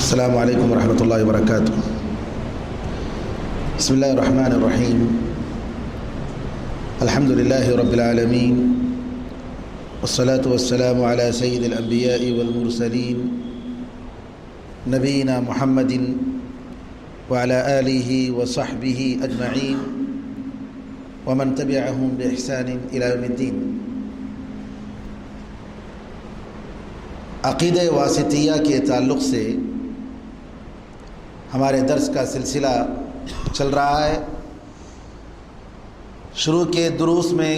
السلام علیکم ورحمۃ اللہ وبرکاتہ۔ بسم اللہ الرحمن الرحیم، الحمد للہ رب العالمین، والصلاة والسلام علی سید الانبیاء والمرسلین، نبینا محمد وعلی آلہ وصحبہ اجمعین ومن تبعہم بإحسان الی یوم الدین۔ عقیدہ واسطیہ کے تعلق سے ہمارے درس کا سلسلہ چل رہا ہے۔ شروع کے دروس میں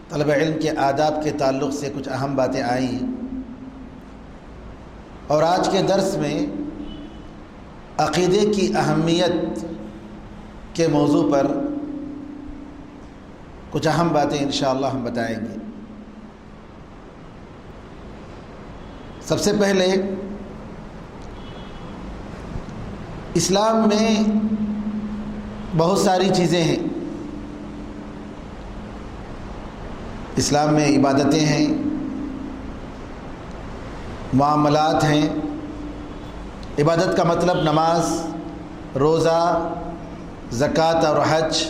طلب علم کے آداب کے تعلق سے کچھ اہم باتیں آئیں، اور آج کے درس میں عقیدے کی اہمیت کے موضوع پر کچھ اہم باتیں انشاءاللہ ہم بتائیں گے۔ سب سے پہلے اسلام میں بہت ساری چیزیں ہیں۔ اسلام میں عبادتیں ہیں، معاملات ہیں۔ عبادت کا مطلب نماز، روزہ، زکوٰۃ اور حج،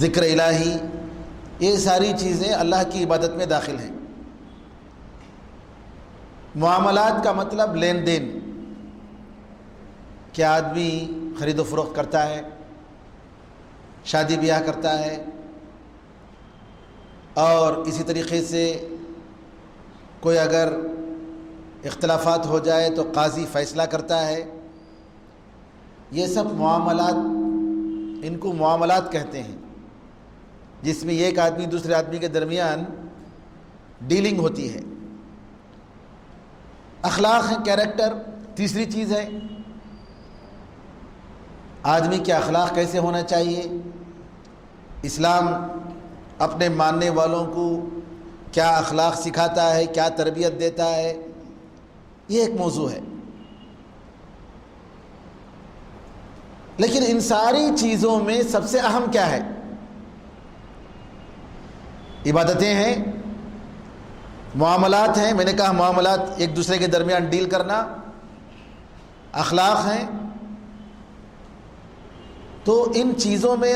ذکر الہی، یہ ساری چیزیں اللہ کی عبادت میں داخل ہیں۔ معاملات کا مطلب لین دین، کہ آدمی خرید و فروخت کرتا ہے، شادی بیاہ کرتا ہے، اور اسی طریقے سے کوئی اگر اختلافات ہو جائے تو قاضی فیصلہ کرتا ہے۔ یہ سب معاملات، ان کو معاملات کہتے ہیں، جس میں ایک آدمی دوسرے آدمی کے درمیان ڈیلنگ ہوتی ہے۔ اخلاق ہے، کیریکٹر تیسری چیز ہے۔ آدمی کے اخلاق کیسے ہونا چاہیے، اسلام اپنے ماننے والوں کو کیا اخلاق سکھاتا ہے، کیا تربیت دیتا ہے، یہ ایک موضوع ہے۔ لیکن ان ساری چیزوں میں سب سے اہم کیا ہے؟ عبادتیں ہیں، معاملات ہیں، میں نے کہا معاملات ایک دوسرے کے درمیان ڈیل کرنا، اخلاق ہیں۔ تو ان چیزوں میں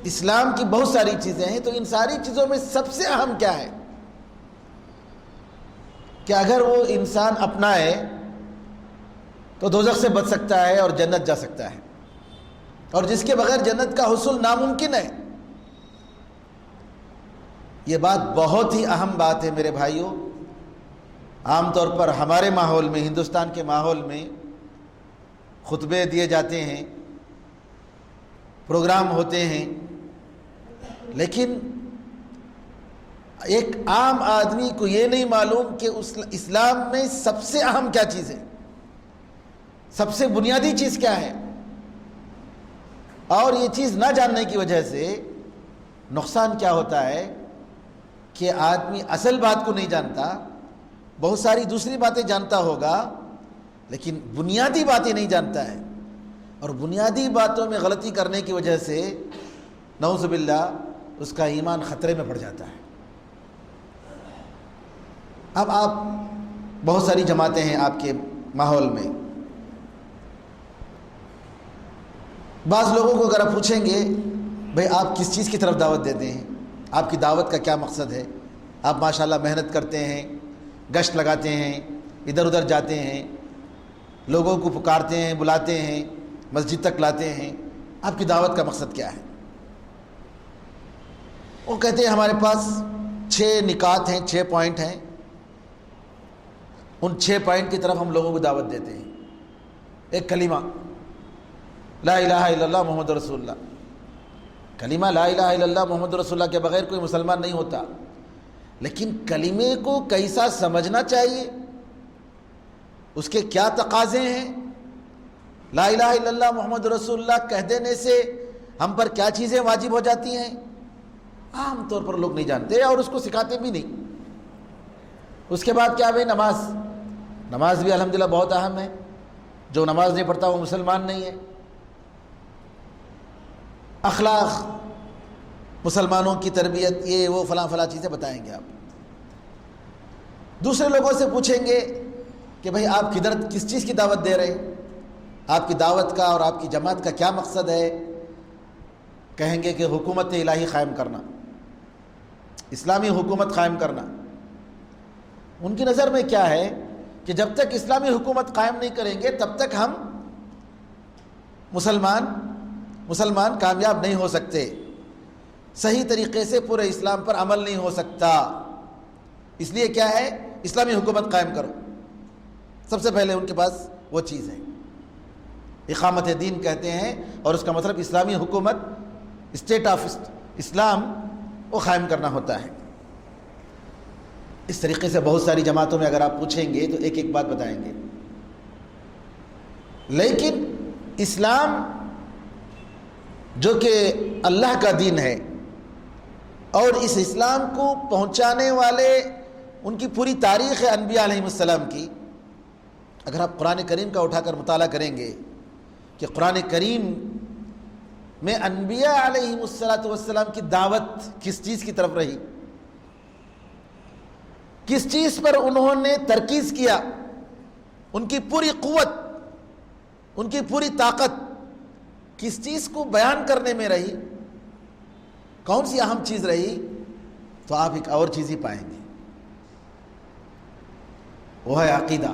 اسلام کی بہت ساری چیزیں ہیں۔ تو ان ساری چیزوں میں سب سے اہم کیا ہے کہ اگر وہ انسان اپنائے تو دوزخ سے بچ سکتا ہے اور جنت جا سکتا ہے، اور جس کے بغیر جنت کا حصول ناممکن ہے۔ یہ بات بہت ہی اہم بات ہے میرے بھائیوں۔ عام طور پر ہمارے ماحول میں، ہندوستان کے ماحول میں خطبے دیے جاتے ہیں، پروگرام ہوتے ہیں، لیکن ایک عام آدمی کو یہ نہیں معلوم کہ اسلام میں سب سے اہم کیا چیز ہے، سب سے بنیادی چیز کیا ہے۔ اور یہ چیز نہ جاننے کی وجہ سے نقصان کیا ہوتا ہے کہ آدمی اصل بات کو نہیں جانتا، بہت ساری دوسری باتیں جانتا ہوگا لیکن بنیادی باتیں نہیں جانتا ہے، اور بنیادی باتوں میں غلطی کرنے کی وجہ سے نعوذ باللہ اس کا ایمان خطرے میں پڑ جاتا ہے۔ اب آپ بہت ساری جماعتیں ہیں آپ کے ماحول میں، بعض لوگوں کو اگر آپ پوچھیں گے بھئی آپ کس چیز کی طرف دعوت دیتے ہیں، آپ کی دعوت کا کیا مقصد ہے؟ آپ ماشاءاللہ محنت کرتے ہیں، گشت لگاتے ہیں، ادھر ادھر جاتے ہیں، لوگوں کو پکارتے ہیں، بلاتے ہیں، مسجد تک لاتے ہیں، آپ کی دعوت کا مقصد کیا ہے؟ وہ کہتے ہیں ہمارے پاس 6 نکات ہیں، 6 پوائنٹ ہیں، ان 6 پوائنٹ کی طرف ہم لوگوں کو دعوت دیتے ہیں۔ ایک کلمہ لا الہ الا اللہ محمد رسول اللہ، کلمہ لا الہ الا اللہ محمد رسول اللہ کے بغیر کوئی مسلمان نہیں ہوتا، لیکن کلمے کو کیسا سمجھنا چاہیے، اس کے کیا تقاضے ہیں، لا الہ الا اللہ محمد رسول اللہ کہہ دینے سے ہم پر کیا چیزیں واجب ہو جاتی ہیں، عام طور پر لوگ نہیں جانتے اور اس کو سکھاتے بھی نہیں۔ اس کے بعد کیا بھائی، نماز بھی الحمدللہ بہت اہم ہے، جو نماز نہیں پڑھتا وہ مسلمان نہیں ہے۔ اخلاق، مسلمانوں کی تربیت، یہ وہ فلاں فلاں چیزیں بتائیں گے آپ۔ دوسرے لوگوں سے پوچھیں گے کہ بھئی آپ کس چیز کی دعوت دے رہے ہیں، آپ کی دعوت کا اور آپ کی جماعت کا کیا مقصد ہے؟ کہیں گے کہ حکومت الہی قائم کرنا، اسلامی حکومت قائم کرنا۔ ان کی نظر میں کیا ہے کہ جب تک اسلامی حکومت قائم نہیں کریں گے تب تک ہم مسلمان کامیاب نہیں ہو سکتے، صحیح طریقے سے پورے اسلام پر عمل نہیں ہو سکتا۔ اس لیے کیا ہے؟ اسلامی حکومت قائم کرو۔ سب سے پہلے ان کے پاس وہ چیز ہے، اقامت دین کہتے ہیں، اور اس کا مطلب اسلامی حکومت، اسٹیٹ آف اسلام وہ قائم کرنا ہوتا ہے۔ اس طریقے سے بہت ساری جماعتوں میں اگر آپ پوچھیں گے تو ایک ایک بات بتائیں گے، لیکن اسلام جو کہ اللہ کا دین ہے، اور اس اسلام کو پہنچانے والے ان کی پوری تاریخ ہے انبیاء علیہ السلام کی۔ اگر آپ قرآن کریم کا اٹھا کر مطالعہ کریں گے کہ قرآن کریم میں انبیاء علیہ السلام کی دعوت کس چیز کی طرف رہی، کس چیز پر انہوں نے ترکیز کیا، ان کی پوری قوت، ان کی پوری طاقت کس چیز کو بیان کرنے میں رہی، کون سی اہم چیز رہی، تو آپ ایک اور چیز ہی پائیں گے، وہ ہے عقیدہ۔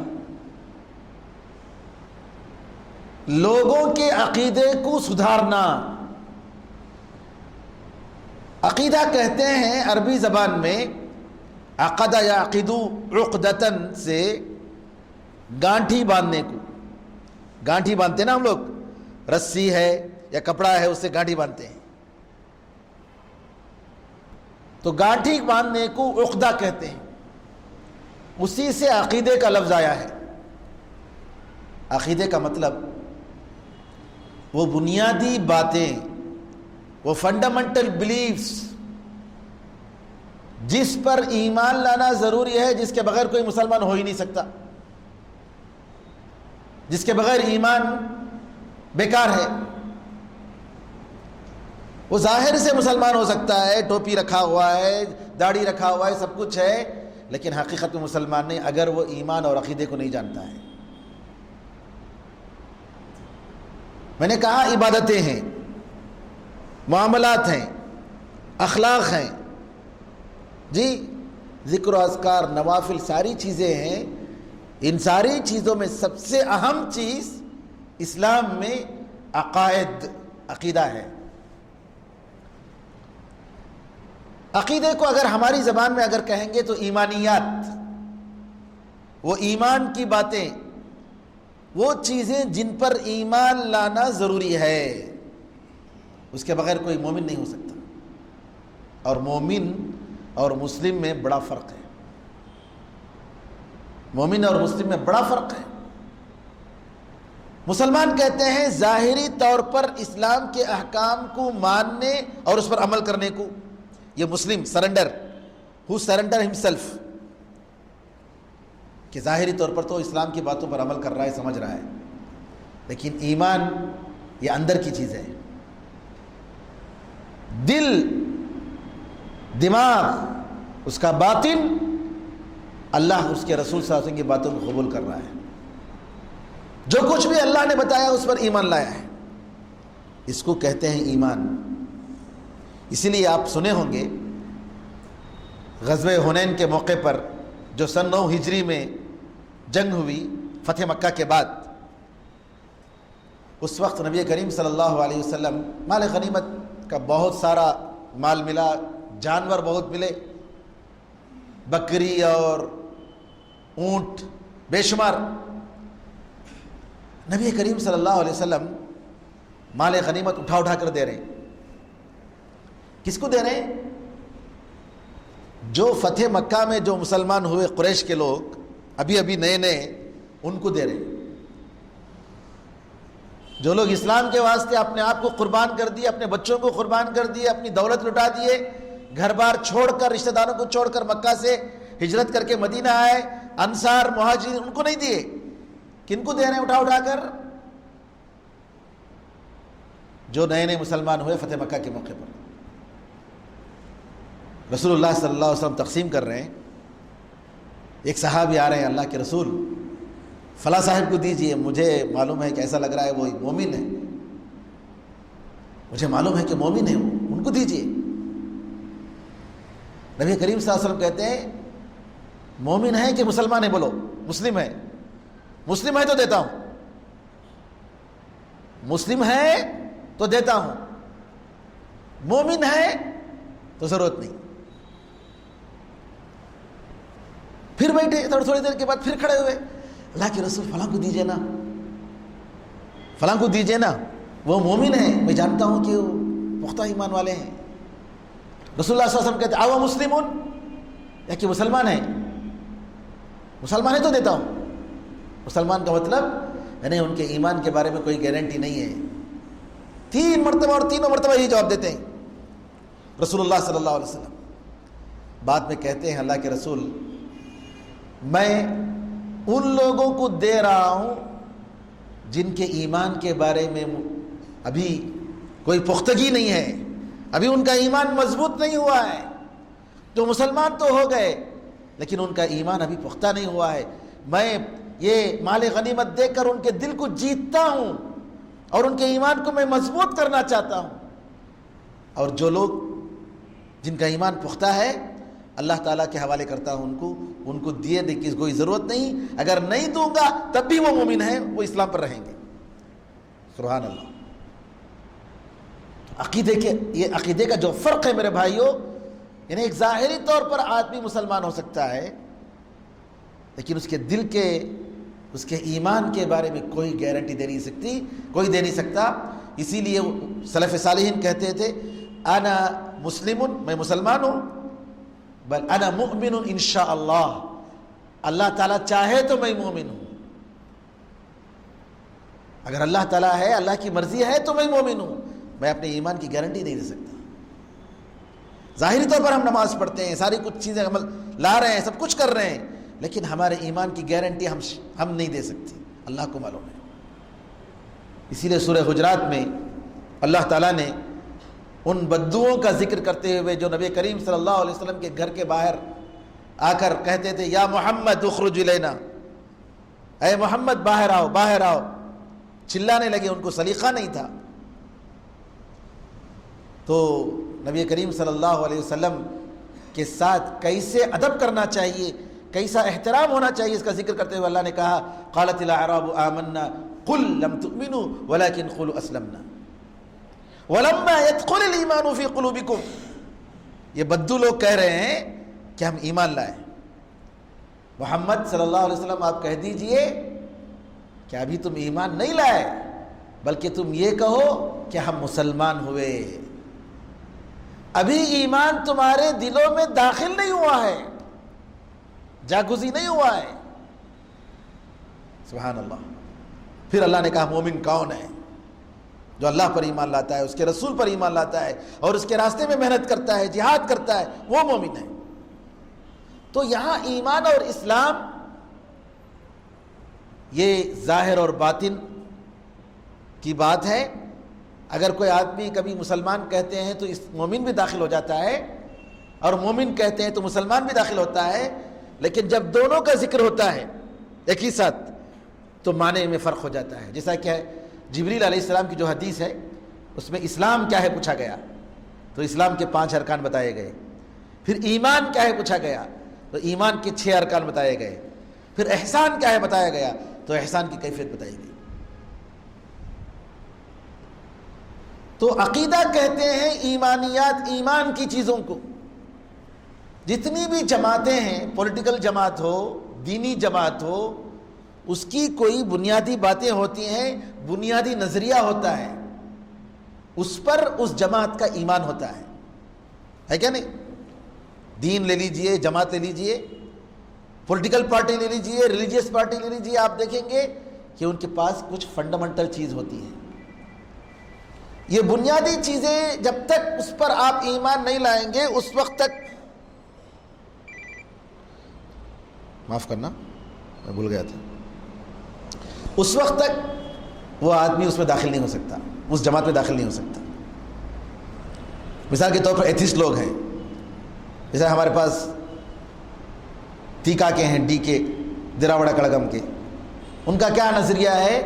لوگوں کے عقیدے کو سدھارنا۔ عقیدہ کہتے ہیں عربی زبان میں عقد یعقد عقدتن سے گانٹھی باندھنے کو۔ گانٹھی باندھتے ہیں نا ہم لوگ، رسی ہے یا کپڑا ہے اس سے گانٹھی باندھتے ہیں، تو گانٹھی باندھنے کو عقدہ کہتے ہیں، اسی سے عقیدے کا لفظ آیا ہے۔ عقیدے کا مطلب وہ بنیادی باتیں، وہ فنڈامنٹل بلیفز جس پر ایمان لانا ضروری ہے، جس کے بغیر کوئی مسلمان ہو ہی نہیں سکتا، جس کے بغیر ایمان بیکار ہے۔ وہ ظاہر سے مسلمان ہو سکتا ہے، ٹوپی رکھا ہوا ہے، داڑھی رکھا ہوا ہے، سب کچھ ہے، لیکن حقیقت میں مسلمان نہیں اگر وہ ایمان اور عقیدے کو نہیں جانتا ہے۔ میں نے کہا عبادتیں ہیں، معاملات ہیں، اخلاق ہیں، جی ذکر و اذکار، نوافل، ساری چیزیں ہیں۔ ان ساری چیزوں میں سب سے اہم چیز اسلام میں عقائد، عقیدہ ہے۔ عقیدے کو اگر ہماری زبان میں اگر کہیں گے تو ایمانیات، وہ ایمان کی باتیں، وہ چیزیں جن پر ایمان لانا ضروری ہے، اس کے بغیر کوئی مومن نہیں ہو سکتا۔ اور مومن اور مسلم میں بڑا فرق ہے، مومن اور مسلم میں بڑا فرق ہے۔ مسلمان کہتے ہیں ظاہری طور پر اسلام کے احکام کو ماننے اور اس پر عمل کرنے کو، یہ مسلم سرنڈر، ہو سرنڈر ہمسیلف، کہ ظاہری طور پر تو اسلام کی باتوں پر عمل کر رہا ہے، سمجھ رہا ہے، لیکن ایمان یہ اندر کی چیز ہے۔ دل، دماغ، اس کا باطن اللہ اس کے رسول صلی اللہ علیہ وسلم کی باتوں کو قبول کر رہا ہے، جو کچھ بھی اللہ نے بتایا اس پر ایمان لایا ہے، اس کو کہتے ہیں ایمان۔ اسی لیے آپ سنے ہوں گے غزوہ حنین کے موقع پر جو سن 9 ہجری میں جنگ ہوئی فتح مکہ کے بعد، اس وقت نبی کریم صلی اللہ علیہ وسلم مال غنیمت کا بہت سارا مال ملا، جانور بہت ملے، بکری اور اونٹ بے شمار۔ نبی کریم صلی اللہ علیہ وسلم مال غنیمت اٹھا اٹھا کر دے رہے ہیں۔ کس کو دے رہے ہیں؟ جو فتح مکہ میں جو مسلمان ہوئے قریش کے لوگ، ابھی نئے نئے، ان کو دے رہے ہیں۔ جو لوگ اسلام کے واسطے اپنے آپ کو قربان کر دیے، اپنے بچوں کو قربان کر دیے، اپنی دولت لٹا دیے، گھر بار چھوڑ کر، رشتہ داروں کو چھوڑ کر مکہ سے ہجرت کر کے مدینہ آئے، انصار مہاجرین، ان کو نہیں دیے۔ کن کو دے رہے ہیں اٹھا اٹھا کر؟ جو نئے نئے مسلمان ہوئے فتح مکہ کے موقع پر۔ رسول اللہ صلی اللہ علیہ وسلم تقسیم کر رہے ہیں، ایک صحابی آ رہے ہیں، اللہ کے رسول فلاں صاحب کو دیجئے، مجھے معلوم ہے کہ ایسا لگ رہا ہے وہ مومن ہے، مجھے معلوم ہے کہ مومن ہے، ان کو دیجئے۔ نبی کریم صلی اللہ علیہ وسلم کہتے ہیں مومن ہے کہ مسلمان ہے؟ بولو مسلم ہے، مسلم ہے تو دیتا ہوں، مسلم ہے تو دیتا ہوں، مومن ہے تو ضرورت نہیں۔ پھر بیٹھے، تھوڑی دیر کے بعد پھر کھڑے ہوئے، اللہ کے رسول فلاں کو دیجئے نا، فلاں کو دیجئے نا، وہ مومن ہے، میں جانتا ہوں کہ وہ پختہ ایمان والے ہیں۔ رسول اللہ صلی اللہ علیہ وسلم کہتے ہیں آوا مسلمون، یا کہ مسلمان ہے؟ مسلمان ہے تو دیتا ہوں۔ مسلمان کا مطلب یعنی ان کے ایمان کے بارے میں کوئی گارنٹی نہیں ہے۔ 3 مرتبہ اور تینوں مرتبہ یہی جواب دیتے ہیں رسول اللہ صلی اللہ علیہ وسلم۔ بعد میں کہتے ہیں اللہ کے رسول میں ان لوگوں کو دے رہا ہوں جن کے ایمان کے بارے میں ابھی کوئی پختگی نہیں ہے، ابھی ان کا ایمان مضبوط نہیں ہوا ہے۔ جو مسلمان تو ہو گئے لیکن ان کا ایمان ابھی پختہ نہیں ہوا ہے، میں یہ مال غنیمت دے کر ان کے دل کو جیتتا ہوں اور ان کے ایمان کو میں مضبوط کرنا چاہتا ہوں۔ اور جو لوگ جن کا ایمان پختہ ہے اللہ تعالیٰ کے حوالے کرتا ہوں ان کو دیے دے کی کوئی ضرورت نہیں، اگر نہیں دوں گا تب بھی وہ مومن ہیں، وہ اسلام پر رہیں گے۔ سبحان اللہ۔ یہ عقیدے کا جو فرق ہے میرے بھائیوں، یعنی ایک ظاہری طور پر آدمی مسلمان ہو سکتا ہے لیکن اس کے دل کے، اس کے ایمان کے بارے میں کوئی گارنٹی دے نہیں سکتا۔ اسی لیے سلف صالحین کہتے تھے انا مسلم، میں مسلمان ہوں، بل انا مؤمن انشاءاللہ، اللہ تعالیٰ چاہے تو میں مومن ہوں۔ اگر اللہ تعالیٰ ہے، اللہ کی مرضی ہے تو میں مومن ہوں، میں اپنے ایمان کی گارنٹی نہیں دے سکتا۔ ظاہری طور پر ہم نماز پڑھتے ہیں، ساری کچھ چیزیں عمل لا رہے ہیں، سب کچھ کر رہے ہیں، لیکن ہمارے ایمان کی گارنٹی ہم نہیں دے سکتے، اللہ کو معلوم ہے۔ اسی لیے سورہ حجرات میں اللہ تعالیٰ نے ان بدوؤں کا ذکر کرتے ہوئے جو نبی کریم صلی اللہ علیہ وسلم کے گھر کے باہر آ کر کہتے تھے یا محمد اخرج الینا، اے محمد باہر آؤ باہر آؤ، چلانے لگے، ان کو سلیقہ نہیں تھا۔ تو نبی کریم صلی اللہ علیہ وسلم کے ساتھ کیسے ادب کرنا چاہیے، کیسا احترام ہونا چاہیے، اس کا ذکر کرتے ہوئے اللہ نے کہا قالت الاعراب آمنا قل لم تؤمنوا ولكن قولوا اسلمنا ولما يدخل الايمان في قلوبكم۔ یہ بدو لوگ کہہ رہے ہیں کہ ہم ایمان لائے۔ محمد صلی اللہ علیہ وسلم آپ کہہ دیجئے کہ ابھی تم ایمان نہیں لائے، بلکہ تم یہ کہو کہ ہم مسلمان ہوئے، ابھی ایمان تمہارے دلوں میں داخل نہیں ہوا ہے، جاگزی نہیں ہوا ہے۔ سبحان اللہ۔ پھر اللہ نے کہا مومن کون ہے؟ جو اللہ پر ایمان لاتا ہے، اس کے رسول پر ایمان لاتا ہے اور اس کے راستے میں محنت کرتا ہے، جہاد کرتا ہے، وہ مومن ہے۔ تو یہاں ایمان اور اسلام یہ ظاہر اور باطن کی بات ہے۔ اگر کوئی آدمی کبھی مسلمان کہتے ہیں تو اس مومن بھی داخل ہو جاتا ہے، اور مومن کہتے ہیں تو مسلمان بھی داخل ہوتا ہے، لیکن جب دونوں کا ذکر ہوتا ہے ایک ہی ساتھ تو معنی میں فرق ہو جاتا ہے۔ جیسا کہ جبریل علیہ السلام کی جو حدیث ہے اس میں اسلام کیا ہے پوچھا گیا تو اسلام کے 5 ارکان بتائے گئے، پھر ایمان کیا ہے پوچھا گیا تو ایمان کے 6 ارکان بتائے گئے، پھر احسان کیا ہے بتایا گیا تو احسان کی کیفیت بتائی گئی۔ تو عقیدہ کہتے ہیں ایمانیات، ایمان کی چیزوں کو۔ جتنی بھی جماعتیں ہیں، پولیٹیکل جماعت ہو، دینی جماعت ہو، اس کی کوئی بنیادی باتیں ہوتی ہیں، بنیادی نظریہ ہوتا ہے، اس پر اس جماعت کا ایمان ہوتا ہے کیا نہیں؟ دین لے لیجئے، جماعت لے لیجئے، پولیٹیکل پارٹی لے لیجئے، ریلیجیس پارٹی لے لیجئے، آپ دیکھیں گے کہ ان کے پاس کچھ فنڈامنٹل چیز ہوتی ہے۔ یہ بنیادی چیزیں جب تک اس پر آپ ایمان نہیں لائیں گے، اس وقت تک، معاف کرنا میں بھول گیا تھا، اس وقت تک وہ آدمی اس میں داخل نہیں ہو سکتا، اس جماعت میں داخل نہیں ہو سکتا۔ مثال کے طور پر ایتھیسٹ لوگ ہیں، جیسے ہمارے پاس تیکا کے ہیں، ڈی کے، دراوڑا کڑگم کے، ان کا کیا نظریہ ہے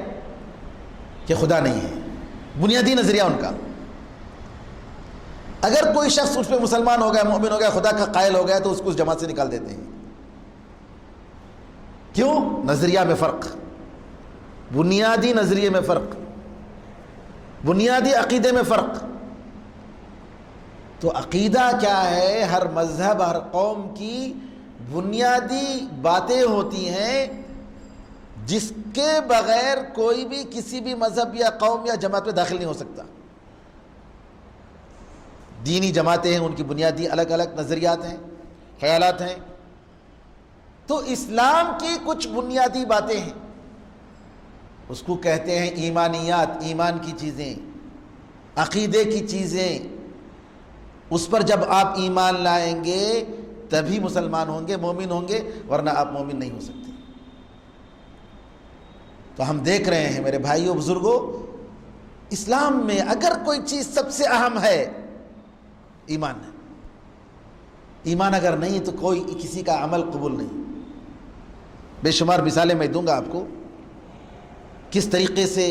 کہ خدا نہیں ہے، بنیادی نظریہ ان کا. اگر کوئی شخص اس پہ مسلمان ہو گیا، مومن ہو گیا، خدا کا قائل ہو گیا تو اس کو اس جماعت سے نکال دیتے ہیں. کیوں؟ نظریہ میں فرق، بنیادی نظریے میں فرق، بنیادی عقیدے میں فرق. تو عقیدہ کیا ہے؟ ہر مذہب، ہر قوم کی بنیادی باتیں ہوتی ہیں جس کے بغیر کوئی بھی کسی بھی مذہب یا قوم یا جماعت میں داخل نہیں ہو سکتا. دینی جماعتیں ہیں، ان کی بنیادی الگ الگ نظریات ہیں، خیالات ہیں. تو اسلام کی کچھ بنیادی باتیں ہیں، اس کو کہتے ہیں ایمانیات، ایمان کی چیزیں، عقیدے کی چیزیں. اس پر جب آپ ایمان لائیں گے تبھی مسلمان ہوں گے، مومن ہوں گے، ورنہ آپ مومن نہیں ہو سکتے. تو ہم دیکھ رہے ہیں میرے بھائیوں بزرگوں، اسلام میں اگر کوئی چیز سب سے اہم ہے ایمان ہے. ایمان اگر نہیں تو کوئی کسی کا عمل قبول نہیں. بے شمار مثالیں میں دوں گا آپ کو کس طریقے سے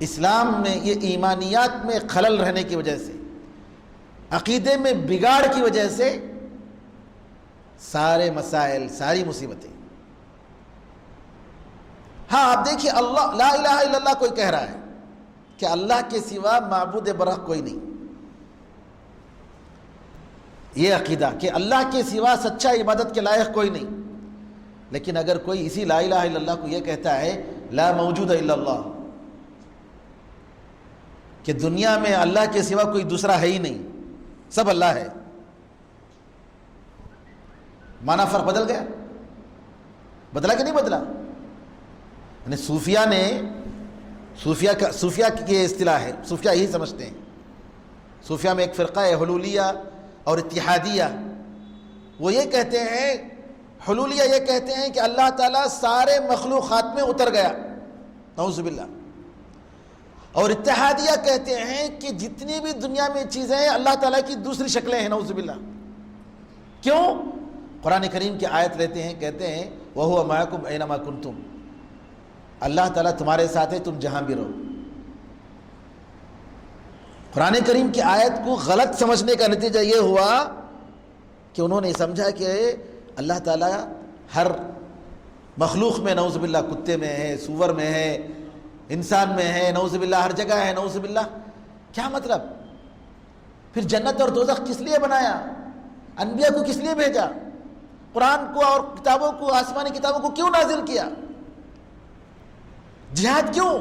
اسلام میں یہ ایمانیات میں خلل رہنے کی وجہ سے، عقیدے میں بگاڑ کی وجہ سے سارے مسائل، ساری مصیبتیں. ہاں آپ دیکھیے، اللہ لا الہ الا اللہ کوئی کہہ رہا ہے کہ اللہ کے سوا معبود برحق کوئی نہیں. یہ عقیدہ کہ اللہ کے سوا سچا عبادت کے لائق کوئی نہیں. لیکن اگر کوئی اسی لا الہ الا اللہ کو یہ کہتا ہے لا موجود الا اللہ، کہ دنیا میں اللہ کے سوا کوئی دوسرا ہے ہی نہیں، سب اللہ ہے، معنی فرق بدل گیا؟ بدلا کہ نہیں بدلا؟ یعنی صوفیہ کی یہ اصطلاح ہے، صوفیہ یہی سمجھتے ہیں. صوفیہ میں ایک فرقہ ہے حلولیہ اور اتحادیہ. وہ یہ کہتے ہیں، حلولیہ یہ کہتے ہیں کہ اللہ تعالیٰ سارے مخلوقات میں اتر گیا، نعوذ باللہ. اور اتحادیہ کہتے ہیں کہ جتنی بھی دنیا میں چیزیں ہیں اللہ تعالیٰ کی دوسری شکلیں ہیں، نعوذ باللہ. کیوں؟ قرآن کریم کی آیت لیتے ہیں، کہتے ہیں وَهُوَ مَعَكُمْ أَيْنَمَا كُنْتُمْ، اللہ تعالیٰ تمہارے ساتھ ہے تم جہاں بھی رہو. قرآن کریم کی آیت کو غلط سمجھنے کا نتیجہ یہ ہوا کہ انہوں نے سمجھا کہ اللہ تعالیٰ ہر مخلوق میں، نعوذ باللہ، کتے میں ہے، سور میں ہے، انسان میں ہے، نعوذ باللہ، ہر جگہ ہے، نعوذ باللہ. کیا مطلب؟ پھر جنت اور دوزخ کس لیے بنایا؟ انبیاء کو کس لیے بھیجا؟ قرآن کو اور کتابوں کو، آسمانی کتابوں کو کیوں نازل کیا؟ جہاد کیوں؟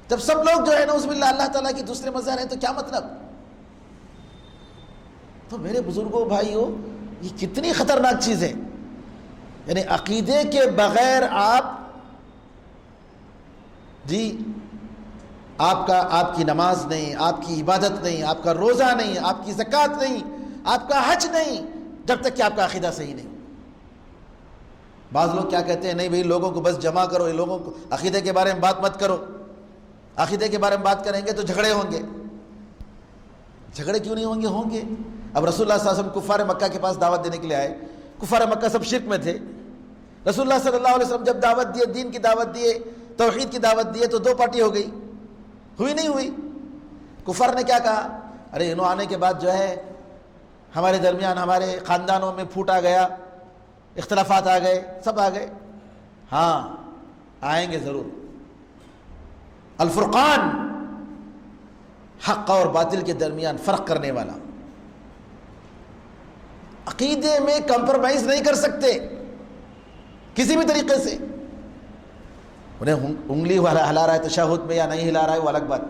جب سب لوگ جو ہے نعوذ باللہ اللہ تعالیٰ کی دوسرے مظہر ہیں تو کیا مطلب؟ تو میرے بزرگوں، بھائیوں، یہ کتنی خطرناک چیز ہے. یعنی عقیدے کے بغیر آپ کی نماز نہیں، آپ کی عبادت نہیں، آپ کا روزہ نہیں، آپ کی زکوٰۃ نہیں، آپ کا حج نہیں، جب تک کہ آپ کا عقیدہ صحیح نہیں. بعض لوگ کیا کہتے ہیں، نہیں بھائی لوگوں کو بس جمع کرو، لوگوں کو عقیدے کے بارے میں بات مت کرو، عقیدے کے بارے میں بات کریں گے تو جھگڑے ہوں گے. جھگڑے کیوں نہیں ہوں گے؟ اب رسول اللہ صلی اللہ علیہ وسلم کفار مکہ کے پاس دعوت دینے کے لیے آئے. کفار مکہ سب شرک میں تھے. رسول اللہ صلی اللہ علیہ وسلم جب دعوت دیے، دین کی دعوت دیے، توحید کی دعوت دیے، تو دو پارٹی ہو گئی. ہوئی نہیں ہوئی؟ کفار نے کیا کہا؟ ارے انہوں آنے کے بعد جو ہے ہمارے درمیان، ہمارے خاندانوں میں پھوٹ آ گیا، اختلافات آ گئے، سب آ گئے. ہاں آئیں گے ضرور. الفرقان، حق اور باطل کے درمیان فرق کرنے والا. عقیدے میں کمپرومائز نہیں کر سکتے کسی بھی طریقے سے. انہیں انگلی ہلا رہا ہے تشہد میں یا نہیں ہلا رہا ہے وہ الگ بات،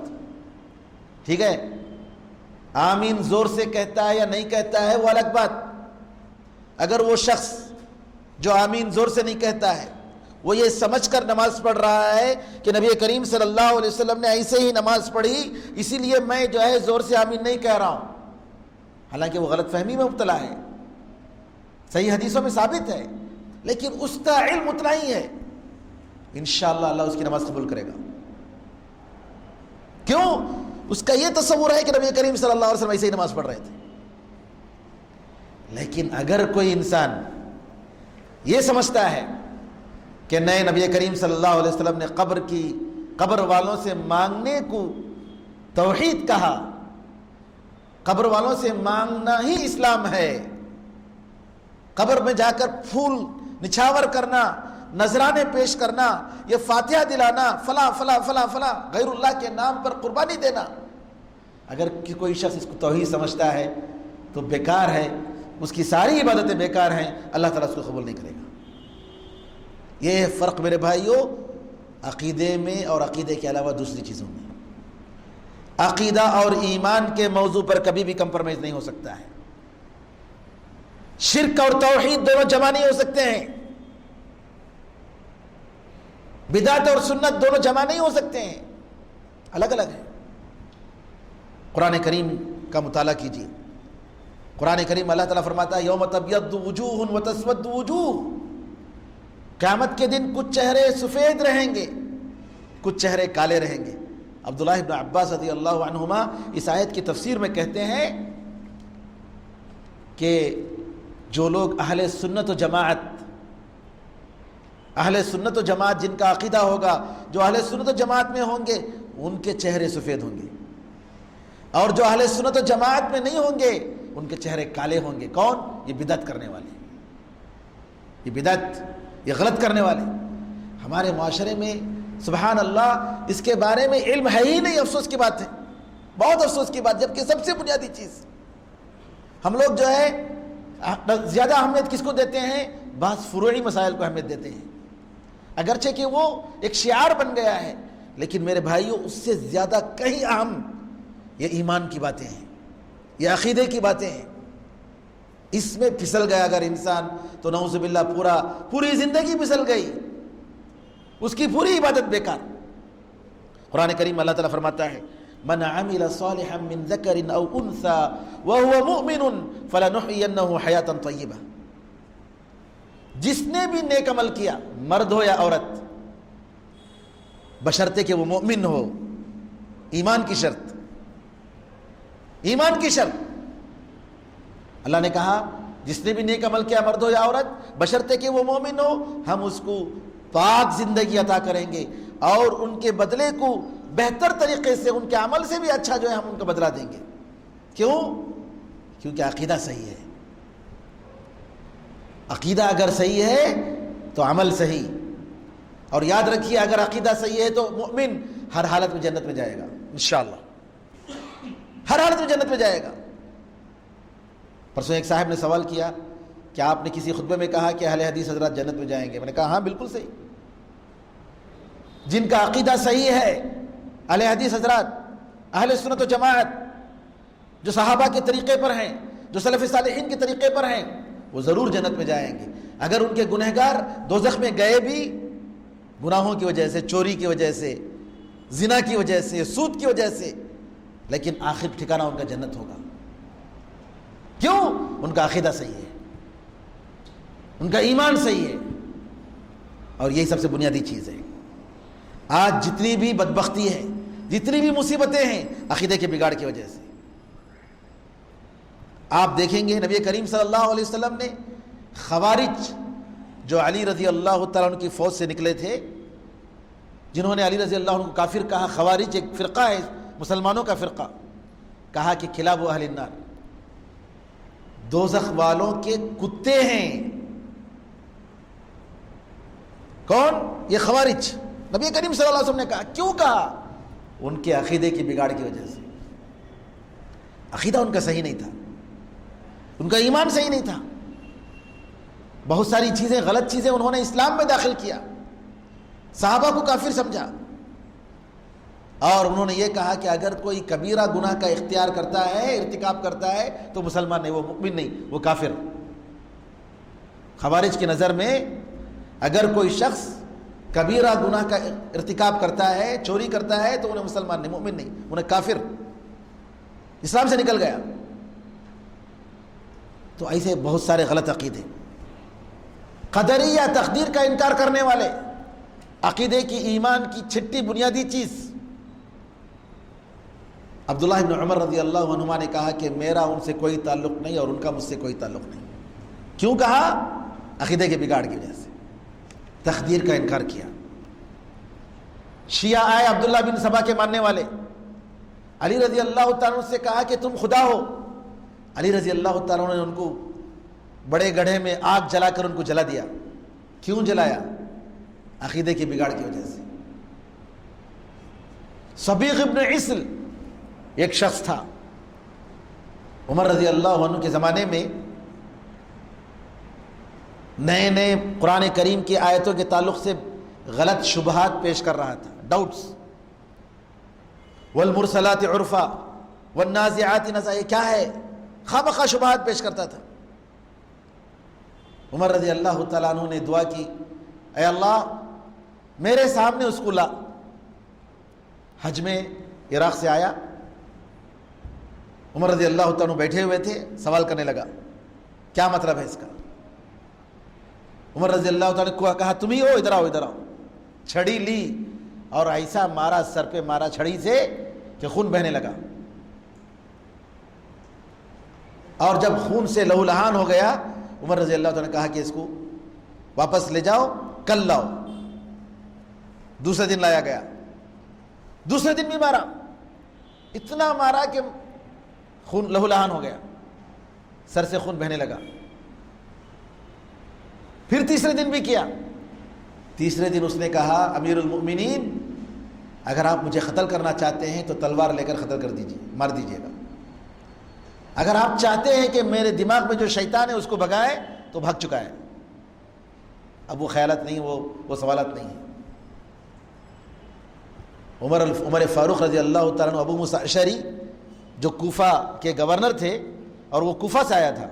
ٹھیک ہے. آمین زور سے کہتا ہے یا نہیں کہتا ہے وہ الگ بات. اگر وہ شخص جو آمین زور سے نہیں کہتا ہے وہ یہ سمجھ کر نماز پڑھ رہا ہے کہ نبی کریم صلی اللہ علیہ وسلم نے ایسے ہی نماز پڑھی، اسی لیے میں جو ہے زور سے آمین نہیں کہہ رہا ہوں، حالانکہ وہ غلط فہمی میں مبتلا ہے. صحیح حدیثوں میں ثابت ہے، لیکن اس کا علم اتنا ہی ہے، انشاءاللہ اللہ اس کی نماز قبول کرے گا. کیوں؟ اس کا یہ تصور ہے کہ نبی کریم صلی اللہ علیہ وسلم ایسے ہی نماز پڑھ رہے تھے. لیکن اگر کوئی انسان یہ سمجھتا ہے کہ نئے نبی کریم صلی اللہ علیہ وسلم نے قبر والوں سے مانگنے کو توحید کہا. قبر والوں سے مانگنا ہی اسلام ہے. قبر میں جا کر پھول نچھاور کرنا، نذرانے پیش کرنا، یہ فاتحہ دلانا، فلاں فلاں فلاں فلاں غیر اللہ کے نام پر قربانی دینا، اگر کوئی شخص اس کو توحید سمجھتا ہے تو بیکار ہے، اس کی ساری عبادتیں بیکار ہیں، اللہ تعالیٰ اس کو قبول نہیں کرے گا. یہ فرق میرے بھائیوں عقیدے میں اور عقیدے کے علاوہ دوسری چیزوں میں. عقیدہ اور ایمان کے موضوع پر کبھی بھی کمپرومائز نہیں ہو سکتا ہے. شرک اور توحید دونوں جمع نہیں ہو سکتے ہیں. بدعت اور سنت دونوں جمع نہیں ہو سکتے ہیں، الگ الگ ہیں. قرآن کریم کا مطالعہ کیجیے. قرآن کریم اللہ تعالیٰ فرماتا ہے یوم تبیض وجوہ وتسود وجوہ. قیامت کے دن کچھ چہرے سفید رہیں گے، کچھ چہرے کالے رہیں گے. عبداللہ ابن عباس رضی اللہ عنہما اس آیت کی تفسیر میں کہتے ہیں کہ جو لوگ اہل سنت و جماعت جن کا عقیدہ ہوگا، جو اہل سنت و جماعت میں ہوں گے ان کے چہرے سفید ہوں گے، اور جو اہل سنت و جماعت میں نہیں ہوں گے ان کے چہرے کالے ہوں گے. کون؟ یہ بدعت کرنے والے، یہ غلط کرنے والے. ہمارے معاشرے میں سبحان اللہ اس کے بارے میں علم ہے ہی نہیں. افسوس کی بات ہے، بہت افسوس کی بات. جبکہ سب سے بنیادی چیز ہم لوگ جو ہے زیادہ اہمیت کس کو دیتے ہیں؟ بعض فروعی مسائل کو اہمیت دیتے ہیں، اگرچہ کہ وہ ایک شعار بن گیا ہے، لیکن میرے بھائیوں اس سے زیادہ کہیں اہم یہ ایمان کی باتیں ہیں، یہ عقیدے کی باتیں ہیں. اس میں پھسل گیا اگر انسان تو نعوذ باللہ پوری زندگی پھسل گئی، اس کی پوری عبادت بیکار. قرآن کریم اللہ تعالیٰ فرماتا ہے من عمل صالحا من ذکر او انثى وهو مؤمن فلنحيينه حیاتا طیبہ. جس نے بھی نیک عمل کیا، مرد ہو یا عورت، بشرطے کہ وہ مومن ہو. ایمان کی شرط، ایمان کی شرط. اللہ نے کہا جس نے بھی نیک عمل کیا، مرد ہو یا عورت، بشرطے کہ وہ مومن ہو، ہم اس کو پاک زندگی عطا کریں گے اور ان کے بدلے کو بہتر طریقے سے، ان کے عمل سے بھی اچھا جو ہے ہم ان کا بدلہ دیں گے. کیوں؟ کیونکہ عقیدہ صحیح ہے. عقیدہ اگر صحیح ہے تو عمل صحیح. اور یاد رکھیے اگر عقیدہ صحیح ہے تو مومن ہر حالت میں جنت میں جائے گا انشاءاللہ، ہر حالت میں جنت میں جائے گا. پرسوں ایک صاحب نے سوال کیا کہ آپ نے کسی خطبے میں کہا کہ اہل حدیث حضرات جنت میں جائیں گے. میں نے کہا ہاں بالکل صحیح. جن کا عقیدہ صحیح ہے، اہل حدیث حضرات، اہل سنت و جماعت، جو صحابہ کے طریقے پر ہیں، جو سلف صالحین کے طریقے پر ہیں، وہ ضرور جنت میں جائیں گے. اگر ان کے گنہگار دوزخ میں گئے بھی گناہوں کی وجہ سے، چوری کی وجہ سے، زنا کی وجہ سے، سود کی وجہ سے، لیکن آخر ٹھکانہ ان کا جنت ہوگا. کیوں؟ ان کا عقیدہ صحیح ہے، ان کا ایمان صحیح ہے. اور یہی سب سے بنیادی چیز ہے. آج جتنی بھی بدبختی ہے، جتنی بھی مصیبتیں ہیں، عقیدے کے بگاڑ کی وجہ سے. آپ دیکھیں گے نبی کریم صلی اللہ علیہ وسلم نے خوارج جو علی رضی اللہ تعالیٰ عنہ کی فوج سے نکلے تھے، جنہوں نے علی رضی اللہ عنہ کو کافر کہا، خوارج ایک فرقہ ہے مسلمانوں کا فرقہ، کہا کہ کلاب اہل النار، دوزخ والوں کے کتے ہیں. کون؟ یہ خوارج. نبی کریم صلی اللہ علیہ وسلم نے کہا. کیوں کہا؟ ان کے عقیدے کی بگاڑ کی وجہ سے. عقیدہ ان کا صحیح نہیں تھا، ان کا ایمان صحیح نہیں تھا. بہت ساری چیزیں، غلط چیزیں انہوں نے اسلام میں داخل کیا، صحابہ کو کافر سمجھا، اور انہوں نے یہ کہا کہ اگر کوئی کبیرہ گناہ کا اختیار کرتا ہے، ارتکاب کرتا ہے تو مسلمان نہیں، وہ مؤمن نہیں، وہ کافر. خوارج کی نظر میں اگر کوئی شخص کبیرہ گناہ کا ارتکاب کرتا ہے، چوری کرتا ہے، تو انہیں مسلمان نہیں، مومن نہیں، انہیں کافر، اسلام سے نکل گیا. تو ایسے بہت سارے غلط عقیدے. قدریہ، تقدیر کا انکار کرنے والے، عقیدے کی، ایمان کی چھٹی بنیادی چیز. عبداللہ ابن عمر رضی اللہ عنہما نے کہا کہ میرا ان سے کوئی تعلق نہیں اور ان کا مجھ سے کوئی تعلق نہیں. کیوں کہا؟ عقیدے کے بگاڑ کی وجہ سے. تقدیر کا انکار کیا۔ شیعہ آئے عبداللہ بن سبا کے ماننے والے، علی رضی اللہ تعالیٰ عنہ سے کہا کہ تم خدا ہو۔ علی رضی اللہ تعالیٰ عنہ نے ان کو بڑے گڑھے میں آگ جلا کر ان کو جلا دیا۔ کیوں جلایا؟ عقیدے کی بگاڑ کی وجہ سے۔ صبیغ ابن عسل ایک شخص تھا، عمر رضی اللہ عنہ کے زمانے میں نئے نئے قرآن کریم کی آیتوں کے تعلق سے غلط شبہات پیش کر رہا تھا، ڈاؤٹس۔ والمرسلات عرفا والنازعات نزعا، یہ کیا ہے؟ خامخواہ شبہات پیش کرتا تھا۔ عمر رضی اللہ تعالیٰ عنہ نے دعا کی، اے اللہ میرے سامنے اس کو لا۔ حج میں عراق سے آیا، عمر رضی اللہ تعالیٰ عنہ بیٹھے ہوئے تھے، سوال کرنے لگا کیا مطلب ہے اس کا؟ عمر رضی اللہ تعالیٰ نے کہا تم ہی ہو، ادھر آؤ ادھر آؤ۔ چھڑی لی اور ایسا مارا، سر پہ مارا چھڑی سے کہ خون بہنے لگا، اور جب خون سے لہو لہان ہو گیا عمر رضی اللہ تعالیٰ نے کہا کہ اس کو واپس لے جاؤ، کل لاؤ۔ دوسرے دن لایا گیا، دوسرے دن بھی مارا، اتنا مارا کہ خون لہو لہان ہو گیا، سر سے خون بہنے لگا۔ پھر تیسرے دن بھی کیا۔ تیسرے دن اس نے کہا امیر المؤمنین اگر آپ مجھے قتل کرنا چاہتے ہیں تو تلوار لے کر قتل کر دیجیے، مار دیجیے گا۔ اگر آپ چاہتے ہیں کہ میرے دماغ میں جو شیطان ہے اس کو بھگائے تو بھگ چکا ہے، اب وہ خیالات نہیں، وہ سوالات نہیں ہیں۔ عمر فاروق رضی اللہ تعالیٰ عنہ، ابو موسیٰ اشعری جو کوفہ کے گورنر تھے اور وہ کوفہ سے آیا تھا،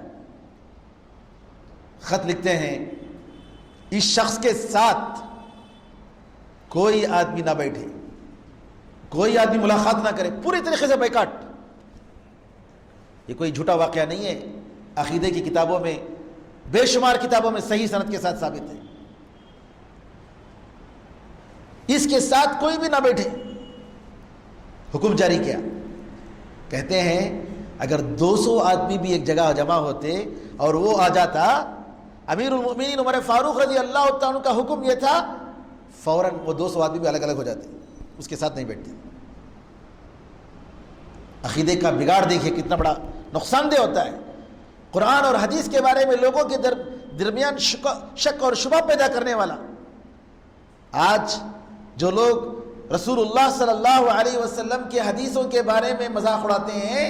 خط لکھتے ہیں اس شخص کے ساتھ کوئی آدمی نہ بیٹھے، کوئی آدمی ملاقات نہ کرے، پوری طریقے سے بائیکاٹ۔ یہ کوئی جھوٹا واقعہ نہیں ہے، عقیدے کی کتابوں میں، بے شمار کتابوں میں صحیح سند کے ساتھ ثابت ہے۔ اس کے ساتھ کوئی بھی نہ بیٹھے، حکم جاری کیا۔ کہتے ہیں اگر 200 آدمی بھی ایک جگہ جمع ہوتے اور وہ آ جاتا، امیر المؤمنین عمر فاروق رضی اللہ تعالیٰ عنہ کا حکم یہ تھا فوراً وہ 200 آدمی بھی الگ الگ ہو جاتے، اس کے ساتھ نہیں بیٹھتے۔ عقیدے کا بگاڑ دیکھیے کتنا بڑا نقصان دہ ہوتا ہے۔ قرآن اور حدیث کے بارے میں لوگوں کے درمیان شک اور شبہ پیدا کرنے والا۔ آج جو لوگ رسول اللہ صلی اللہ علیہ وسلم کے حدیثوں کے بارے میں مذاق اڑاتے ہیں،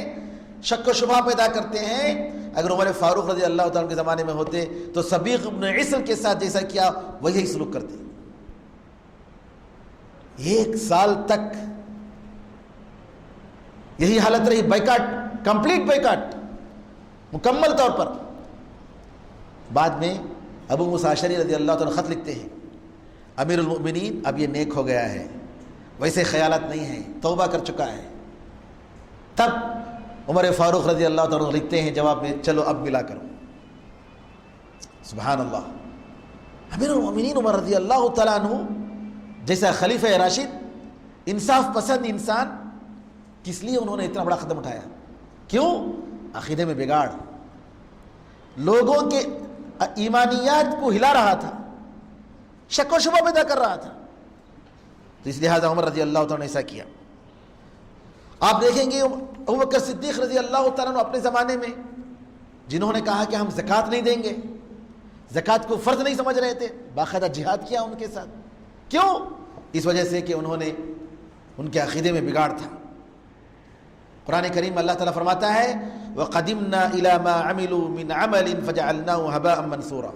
شک و شبہ پیدا کرتے ہیں، اگر عمر فاروق رضی اللہ تعالیٰ کے زمانے میں ہوتے تو صبیغ ابن عسل کے ساتھ جیسا کیا وہی سلوک کرتے۔ 1 سال تک یہی حالت رہی، بائیکاٹ، کمپلیٹ بائیکاٹ، مکمل طور پر۔ بعد میں ابو موسیٰ اشعری رضی اللہ تعالیٰ خط لکھتے ہیں امیر المؤمنین اب یہ نیک ہو گیا ہے، ویسے خیالات نہیں ہیں، توبہ کر چکا ہے۔ تب عمر فاروق رضی اللہ تعالیٰ لکھتے ہیں جواب میں چلو اب ملا کرو۔ سبحان اللہ، امیر المؤمنین عمر رضی اللہ تعالیٰ عنہ جیسا خلیفہ راشد، انصاف پسند انسان، کس لیے انہوں نے اتنا بڑا قدم اٹھایا؟ کیوں؟ عقیدے میں بگاڑ، لوگوں کے ایمانیات کو ہلا رہا تھا، شک و شبہ پیدا کر رہا تھا، تو اس لہٰذا عمر رضی اللہ تعالیٰ نے ایسا کیا۔ آپ دیکھیں گے ابوبکر صدیق رضی اللہ تعالیٰ نے اپنے زمانے میں جنہوں نے کہا کہ ہم زکوٰۃ نہیں دیں گے، زکوٰۃ کو فرض نہیں سمجھ رہے تھے، باقاعدہ جہاد کیا ان کے ساتھ۔ کیوں؟ اس وجہ سے کہ انہوں نے ان کے عقیدے میں بگاڑ تھا۔ قرآن کریم اللہ تعالیٰ فرماتا ہے وَقَدِمْنَا إِلَى مَا عَمِلُوا مِنْ عَمَلٍ فَجَعَلْنَاهُ هَبَاءً مَنْثُورًا۔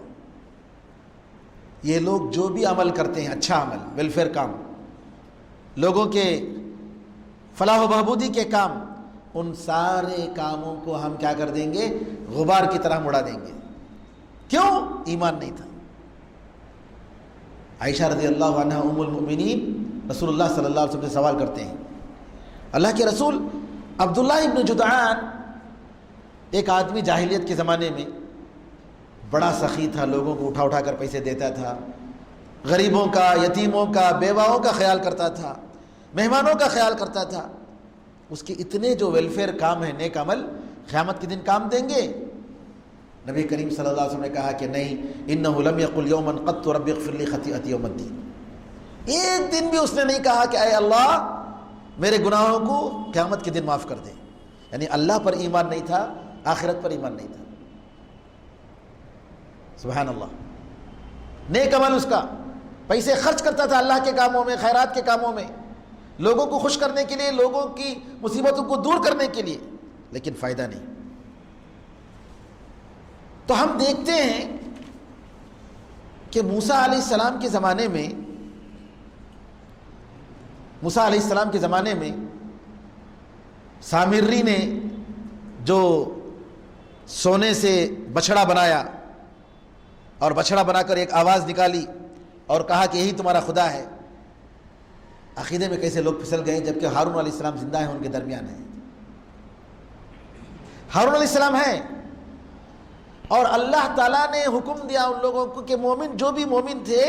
یہ لوگ جو بھی عمل کرتے ہیں، اچھا عمل، ویلفیئر کام، لوگوں کے فلاح و بہبودی کے کام، ان سارے کاموں کو ہم کیا کر دیں گے؟ غبار کی طرح اڑا دیں گے۔ کیوں؟ ایمان نہیں تھا۔ عائشہ رضی اللہ عنہ ام المؤمنین رسول اللہ صلی اللہ علیہ وسلم سے سوال کرتے ہیں، اللہ کے رسول، عبداللہ ابن جدعان ایک آدمی جاہلیت کے زمانے میں بڑا سخی تھا، لوگوں کو اٹھا اٹھا کر پیسے دیتا تھا، غریبوں کا، یتیموں کا، بیواؤں کا خیال کرتا تھا، مہمانوں کا خیال کرتا تھا۔ اس کے اتنے جو ویلفیئر کام ہیں، نیک عمل، قیامت کے دن کام دیں گے؟ نبی کریم صلی اللہ علیہ وسلم نے کہا کہ نہیں، انہ لم یقل یوما قط رب اغفر لی خطیئتی یوم الدین، ایک دن بھی اس نے نہیں کہا کہ اے اللہ میرے گناہوں کو قیامت کے دن معاف کر دے. یعنی اللہ پر ایمان نہیں تھا، آخرت پر ایمان نہیں تھا. سبحان اللہ. نیک عمل اس کا، پیسے خرچ کرتا تھا اللہ کے کاموں میں، خیرات کے کاموں میں، لوگوں کو خوش کرنے کے لیے، لوگوں کی مصیبتوں کو دور کرنے کے لیے، لیکن فائدہ نہیں. تو ہم دیکھتے ہیں کہ موسیٰ علیہ السلام کے زمانے میں سامری نے جو سونے سے بچھڑا بنایا اور بچھڑا بنا کر ایک آواز نکالی اور کہا کہ یہی تمہارا خدا ہے، عقیدے میں کیسے لوگ پھسل گئے، جبکہ ہارون علیہ السلام زندہ ہیں، ان کے درمیان ہیں. ہارون علیہ السلام ہیں، اور اللہ تعالیٰ نے حکم دیا ان لوگوں کو کہ مومن، جو بھی مومن تھے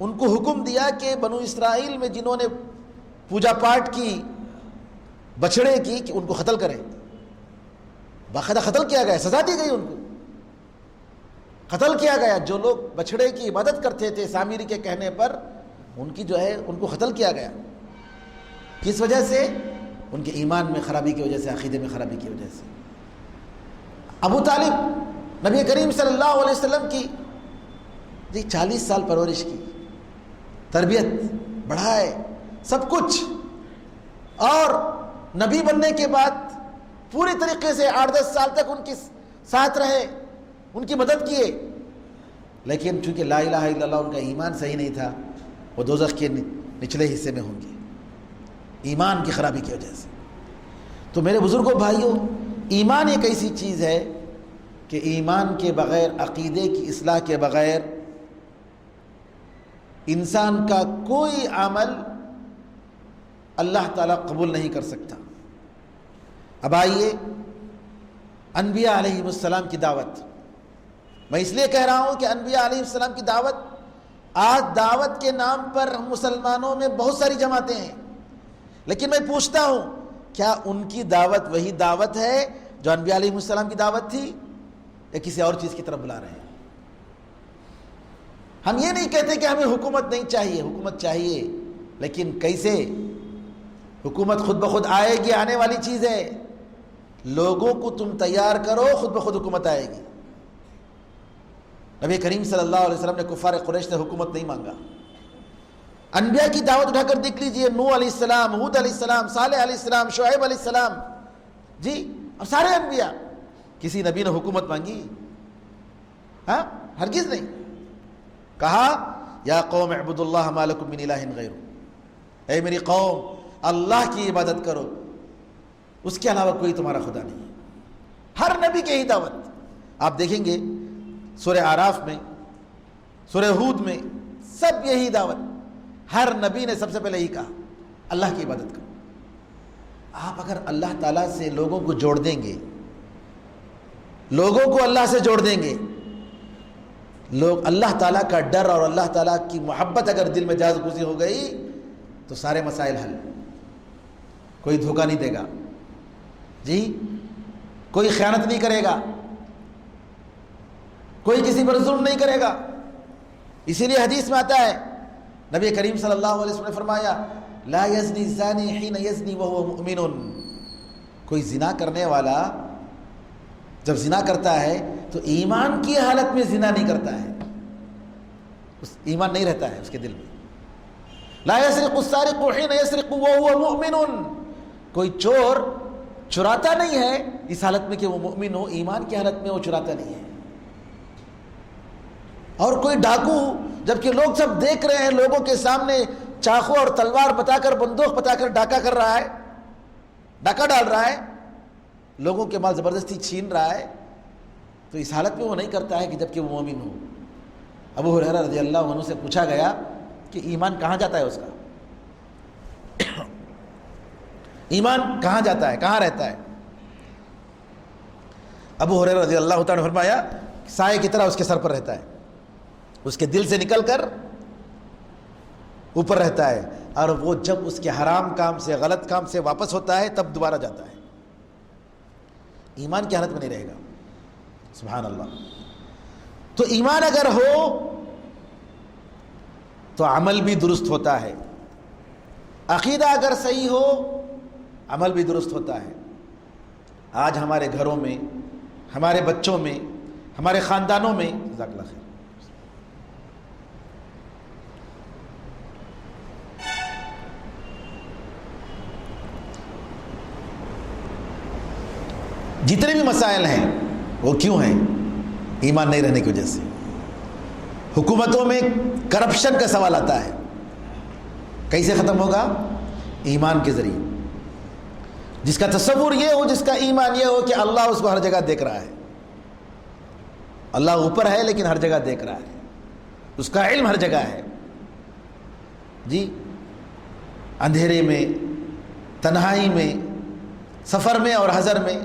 ان کو حکم دیا کہ بنو اسرائیل میں جنہوں نے پوجا پاٹ کی بچھڑے کی، کہ ان کو قتل کریں. باقاعدہ قتل کیا گیا، سزا دی گئی، ان کو قتل کیا گیا. جو لوگ بچھڑے کی عبادت کرتے تھے سامری کے کہنے پر، ان کو قتل کیا گیا. کس وجہ سے؟ ان کے ایمان میں خرابی کی وجہ سے، عقیدے میں خرابی کی وجہ سے. ابو طالب نبی کریم صلی اللہ علیہ وسلم کی 40 سال پرورش کی، تربیت، بڑھائے، سب کچھ، اور نبی بننے کے بعد پوری طریقے سے 8-10 سال تک ان کے ساتھ رہے، ان کی مدد کیے. لیکن چونکہ لا الہ الا اللہ ان کا ایمان صحیح نہیں تھا، وہ دوزخ کے نچلے حصے میں ہوں گے ایمان کی خرابی کی وجہ سے. تو میرے بزرگوں، بھائیوں، ایمان ایک ایسی چیز ہے کہ ایمان کے بغیر، عقیدے کی اصلاح کے بغیر انسان کا کوئی عمل اللہ تعالیٰ قبول نہیں کر سکتا. اب آئیے انبیاء علیہ السلام کی دعوت. میں اس لیے کہہ رہا ہوں کہ انبیاء علیہ السلام کی دعوت، آج دعوت کے نام پر مسلمانوں میں بہت ساری جماعتیں ہیں، لیکن میں پوچھتا ہوں کیا ان کی دعوت وہی دعوت ہے جو انبیاء علیہ السلام کی دعوت تھی، یا کسی اور چیز کی طرف بلا رہے ہیں؟ ہم یہ نہیں کہتے کہ ہمیں حکومت نہیں چاہیے، حکومت چاہیے، لیکن کیسے؟ حکومت خود بخود آئے گی، آنے والی چیز ہے. لوگوں کو تم تیار کرو، خود بخود حکومت آئے گی. نبی کریم صلی اللہ علیہ وسلم نے کفار قریش سے حکومت نہیں مانگا. انبیاء کی دعوت اٹھا کر دیکھ لیجئے، نوح علیہ السلام، ہود علیہ السلام، صالح علیہ السلام، شعیب علیہ السلام، جی، اور سارے انبیاء. کسی نبی نے حکومت مانگی؟ ہاں، ہرگز نہیں. کہا یا قوم اعبدوا اللہ ما لکم من الہ غیرہ، اے میری قوم اللہ کی عبادت کرو، اس کے علاوہ کوئی تمہارا خدا نہیں ہے. ہر نبی کی ہی دعوت. آپ دیکھیں گے سورہ اعراف میں، سورہ ہود میں، سب یہی دعوت. ہر نبی نے سب سے پہلے یہی کہا اللہ کی عبادت کرو. آپ اگر اللہ تعالیٰ سے لوگوں کو جوڑ دیں گے، لوگوں کو اللہ سے جوڑ دیں گے، لوگ اللہ تعالیٰ کا ڈر اور اللہ تعالیٰ کی محبت اگر دل میں جاز گزی ہو گئی تو سارے مسائل حل. کوئی دھوکہ نہیں دے گا، جی، کوئی خیانت نہیں کرے گا، کوئی کسی پر ظلم نہیں کرے گا. اسی لیے حدیث میں آتا ہے، نبی کریم صلی اللہ علیہ وسلم نے فرمایا لا یزنی الزانی حین یزنی وہو مؤمن. کوئی زنا کرنے والا جب زنا کرتا ہے تو ایمان کی حالت میں زنا نہیں کرتا ہے، اس ایمان نہیں رہتا ہے اس کے دل میں. لا یسرق السارق حین یسرق وہو مؤمن. کوئی چور چراتا نہیں ہے اس حالت میں کہ وہ مؤمن ہو، ایمان کی حالت میں وہ چراتا نہیں ہے. اور کوئی ڈاکو جبکہ لوگ سب دیکھ رہے ہیں، لوگوں کے سامنے چاقو اور تلوار بتا کر، بندوق بتا کر ڈاکہ کر رہا ہے، ڈاکہ ڈال رہا ہے، لوگوں کے مال زبردستی چھین رہا ہے، تو اس حالت میں وہ نہیں کرتا ہے کہ جبکہ وہ مومن ہو. ابو ہریرہ رضی اللہ عنہ سے پوچھا گیا کہ ایمان کہاں جاتا ہے اس کا؟ ایمان کہاں جاتا ہے، کہاں رہتا ہے؟ ابو ہریرہ رضی اللہ تعالیٰ نے فرمایا سائے کی طرح اس کے سر پر رہتا ہے، اس کے دل سے نکل کر اوپر رہتا ہے، اور وہ جب اس کے حرام کام سے، غلط کام سے واپس ہوتا ہے تب دوبارہ جاتا ہے. ایمان کی حالت میں نہیں رہے گا. سبحان اللہ. تو ایمان اگر ہو تو عمل بھی درست ہوتا ہے، عقیدہ اگر صحیح ہو عمل بھی درست ہوتا ہے. آج ہمارے گھروں میں، ہمارے بچوں میں، ہمارے خاندانوں میں، جزاک اللہ خیر، جتنے بھی مسائل ہیں وہ کیوں ہیں؟ ایمان نہیں رہنے کی وجہ سے. حکومتوں میں کرپشن کا سوال آتا ہے، کیسے ختم ہوگا؟ ایمان کے ذریعے. جس کا تصور یہ ہو، جس کا ایمان یہ ہو کہ اللہ اس کو ہر جگہ دیکھ رہا ہے، اللہ اوپر ہے لیکن ہر جگہ دیکھ رہا ہے، اس کا علم ہر جگہ ہے جی. اندھیرے میں، تنہائی میں، سفر میں اور حضر میں،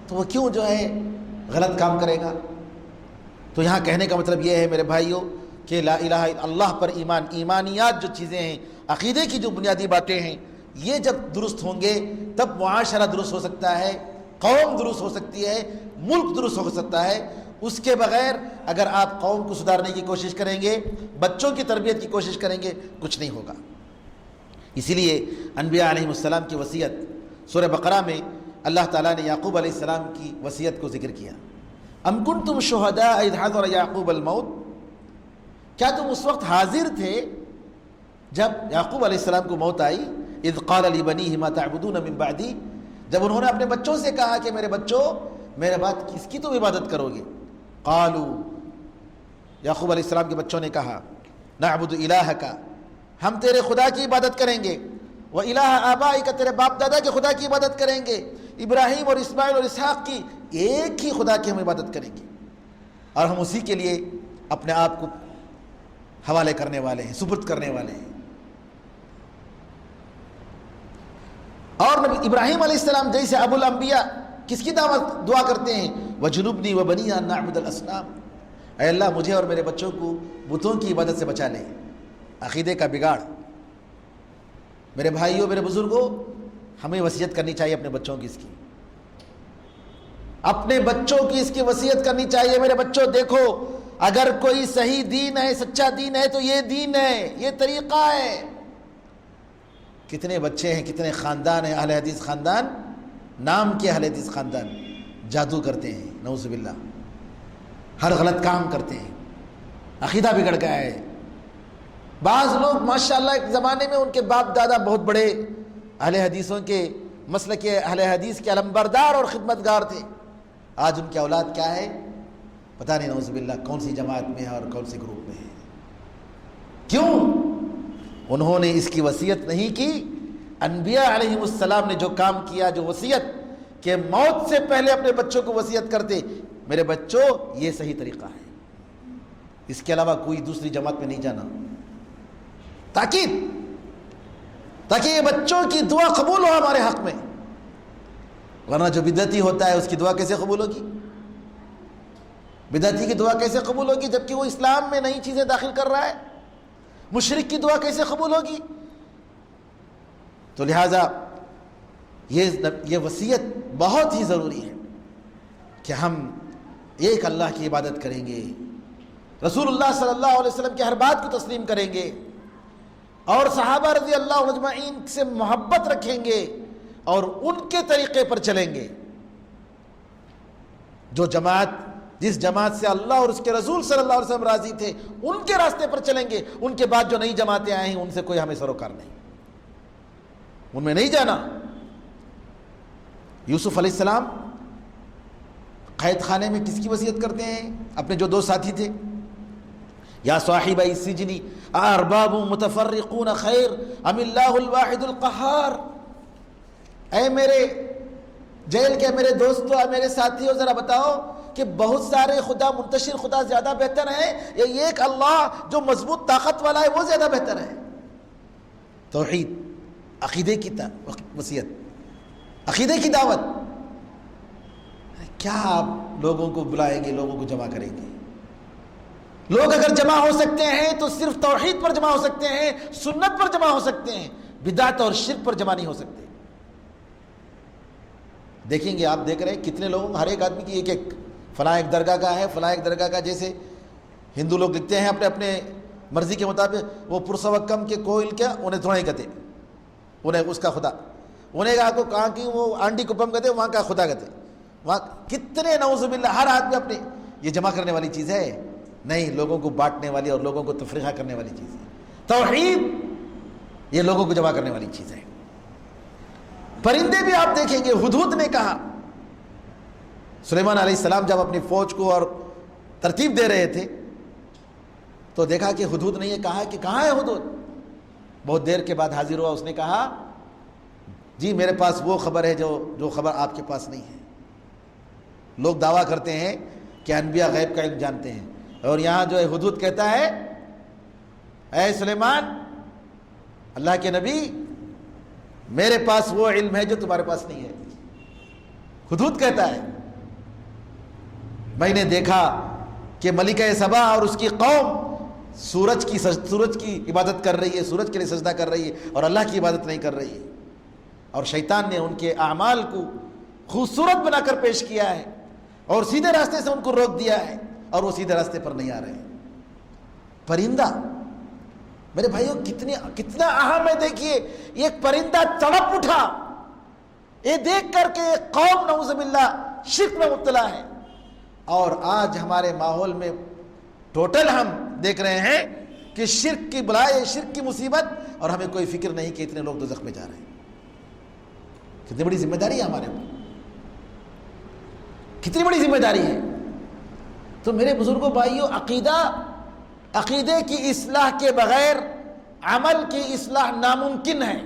تو وہ کیوں جو ہے غلط کام کرے گا؟ تو یہاں کہنے کا مطلب یہ ہے میرے بھائیوں کہ لا الہ الا اللہ پر ایمان، ایمانیات جو چیزیں ہیں، عقیدے کی جو بنیادی باتیں ہیں، یہ جب درست ہوں گے تب معاشرہ درست ہو سکتا ہے، قوم درست ہو سکتی ہے، ملک درست ہو سکتا ہے. اس کے بغیر اگر آپ قوم کو سدھارنے کی کوشش کریں گے، بچوں کی تربیت کی کوشش کریں گے، کچھ نہیں ہوگا. اسی لیے انبیاء علیہ السلام کی وصیت سورہ بقرہ میں اللہ تعالیٰ نے یعقوب علیہ السلام کی وصیت کو ذکر کیا. ام کنتم شہداء اذ حضر یعقوب الموت، کیا تم اس وقت حاضر تھے جب یعقوب علیہ السلام کو موت آئی؟ اذ قال لبنیہ ما تعبدون من بعدی، جب انہوں نے اپنے بچوں سے کہا کہ میرے بچوں میرے بعد کس کی تم عبادت کرو گے؟ قالوا، یعقوب علیہ السلام کے بچوں نے کہا، نعبد الہک، ہم تیرے خدا کی عبادت کریں گے، وَإِلَٰهَ آبَائِكَ، تیرے باپ دادا کے خدا کی عبادت کریں گے، ابراہیم اور اسماعیل اور اسحاق کی، ایک ہی خدا کی ہم عبادت کریں گے، اور ہم اسی کے لیے اپنے آپ کو حوالے کرنے والے ہیں، سپرد کرنے والے ہیں. اور نبی ابراہیم علیہ السلام جیسے ابو الانبیاء کس کی دعوت دعا کرتے ہیں؟ وَجُنُبْنِي وَبَنِيَ أَن نَعْبُدَ الْأَصْنَامَ، اے اللہ مجھے اور میرے بچوں کو بتوں کی عبادت سے بچا لے. عقیدے کا بگاڑ. میرے بھائیوں، میرے بزرگوں، ہمیں وصیت کرنی چاہیے اپنے بچوں کی، اس کی، اپنے بچوں کی اس کی وصیت کرنی چاہیے. میرے بچوں دیکھو، اگر کوئی صحیح دین ہے، سچا دین ہے، تو یہ دین ہے، یہ طریقہ ہے. کتنے بچے ہیں، کتنے خاندان ہیں، اہل حدیث خاندان، نام کے اہل حدیث خاندان، جادو کرتے ہیں، نعوذ باللہ، ہر غلط کام کرتے ہیں، عقیدہ بگڑ گیا ہے. بعض لوگ ماشاءاللہ ایک زمانے میں ان کے باپ دادا بہت بڑے اہل حدیثوں کے مسلک کے اہل حدیث کے علمبردار اور خدمتگار تھے، آج ان کی اولاد کیا ہے پتہ نہیں، نعوذ باللہ کون سی جماعت میں ہے اور کون سے گروپ میں ہے. کیوں؟ انہوں نے اس کی وصیت نہیں کی. انبیاء علیہ السلام نے جو کام کیا، جو وصیت کہ موت سے پہلے اپنے بچوں کو وصیت کرتے، میرے بچوں یہ صحیح طریقہ ہے، اس کے علاوہ کوئی دوسری جماعت میں نہیں جانا، تاکہ یہ بچوں کی دعا قبول ہو ہمارے حق میں. ورنہ جو بدعتی ہوتا ہے اس کی دعا کیسے قبول ہوگی؟ بدعتی کی دعا کیسے قبول ہوگی جبکہ وہ اسلام میں نئی چیزیں داخل کر رہا ہے؟ مشرک کی دعا کیسے قبول ہوگی؟ تو لہٰذا یہ وصیت بہت ہی ضروری ہے کہ ہم ایک اللہ کی عبادت کریں گے، رسول اللہ صلی اللہ علیہ وسلم کی ہر بات کو تسلیم کریں گے، اور صحابہ رضی اللہ عنہم اجمعین سے محبت رکھیں گے اور ان کے طریقے پر چلیں گے. جس جماعت سے اللہ اور اس کے رسول صلی اللہ علیہ وسلم راضی تھے، ان کے راستے پر چلیں گے. ان کے بعد جو نئی جماعتیں آئی ہیں ان سے کوئی ہمیں سروکار نہیں، ان میں نہیں جانا. یوسف علیہ السلام قید خانے میں کس کی وصیت کرتے ہیں؟ اپنے جو دو ساتھی تھے، یا صاحبی السجن ارباب متفرقون خیر ام اللہ الواحد القہار، اے میرے جیل کے میرے دوستو، میرے ساتھیوں، ذرا بتاؤ کہ بہت سارے خدا، منتشر خدا زیادہ بہتر ہے یا یہ ایک اللہ جو مضبوط طاقت والا ہے وہ زیادہ بہتر ہے؟ توحید، عقیدے کی وصیت، عقیدے کی دعوت. کیا آپ لوگوں کو بلائیں گے، لوگوں کو جمع کریں گے؟ لوگ اگر جمع ہو سکتے ہیں تو صرف توحید پر جمع ہو سکتے ہیں، سنت پر جمع ہو سکتے ہیں، بدعت اور شرک پر جمع نہیں ہو سکتے. دیکھیں گے، آپ دیکھ رہے ہیں کتنے لوگوں، ہر ایک آدمی کی ایک ایک فلاں ایک درگاہ کا ہے، فلاں ایک درگاہ کا، جیسے ہندو لوگ لکھتے ہیں اپنے اپنے مرضی کے مطابق، وہ پرسوکم کے کوئل کیا انہیں تھوڑا ہی کہتے، انہیں اس کا خدا، انہیں کہاں کی وہ آنڈی کپم کہتے، وہاں کا خدا کہتے، وہاں کتنے نعوذ باللہ، ہر آدمی اپنے، یہ جمع کرنے والی چیز ہے نہیں، لوگوں کو بانٹنے والی اور لوگوں کو تفریقہ کرنے والی چیز ہے۔ توحید یہ لوگوں کو جمع کرنے والی چیز ہے۔ پرندے بھی آپ دیکھیں گے، ہدہد نے کہا، سلیمان علیہ السلام جب اپنی فوج کو اور ترتیب دے رہے تھے تو دیکھا کہ ہدہد نے یہ کہا کہ کہاں ہے ہدہد؟ بہت دیر کے بعد حاضر ہوا، اس نے کہا جی میرے پاس وہ خبر ہے جو خبر آپ کے پاس نہیں ہے۔ لوگ دعویٰ کرتے ہیں کہ انبیاء غیب کا علم جانتے ہیں، اور یہاں جو ہے ہدہد کہتا ہے اے سلیمان اللہ کے نبی میرے پاس وہ علم ہے جو تمہارے پاس نہیں ہے۔ ہدہد کہتا ہے میں نے دیکھا کہ ملکہ سبا اور اس کی قوم سورج کی عبادت کر رہی ہے، سورج کے لیے سجدہ کر رہی ہے اور اللہ کی عبادت نہیں کر رہی ہے، اور شیطان نے ان کے اعمال کو خوبصورت بنا کر پیش کیا ہے اور سیدھے راستے سے ان کو روک دیا ہے، اور وہ سیدھے راستے پر نہیں آ رہے ہیں۔ پرندہ میرے بھائیوں کتنا اہم ہے، دیکھیے ایک پرندہ تڑپ اٹھا یہ دیکھ کر کے ایک قوم نعوذ باللہ شرک میں مبتلا ہے، اور آج ہمارے ماحول میں ٹوٹل ہم دیکھ رہے ہیں کہ شرک کی بلائے، شرک کی مصیبت، اور ہمیں کوئی فکر نہیں کہ اتنے لوگ دوزخ میں جا رہے ہیں۔ کتنی بڑی ذمہ داری ہے ہمارے اوپر، کتنی بڑی ذمہ داری ہے۔ تو میرے بزرگوں بھائیوں، عقیدے کی اصلاح کے بغیر عمل کی اصلاح ناممکن ہے۔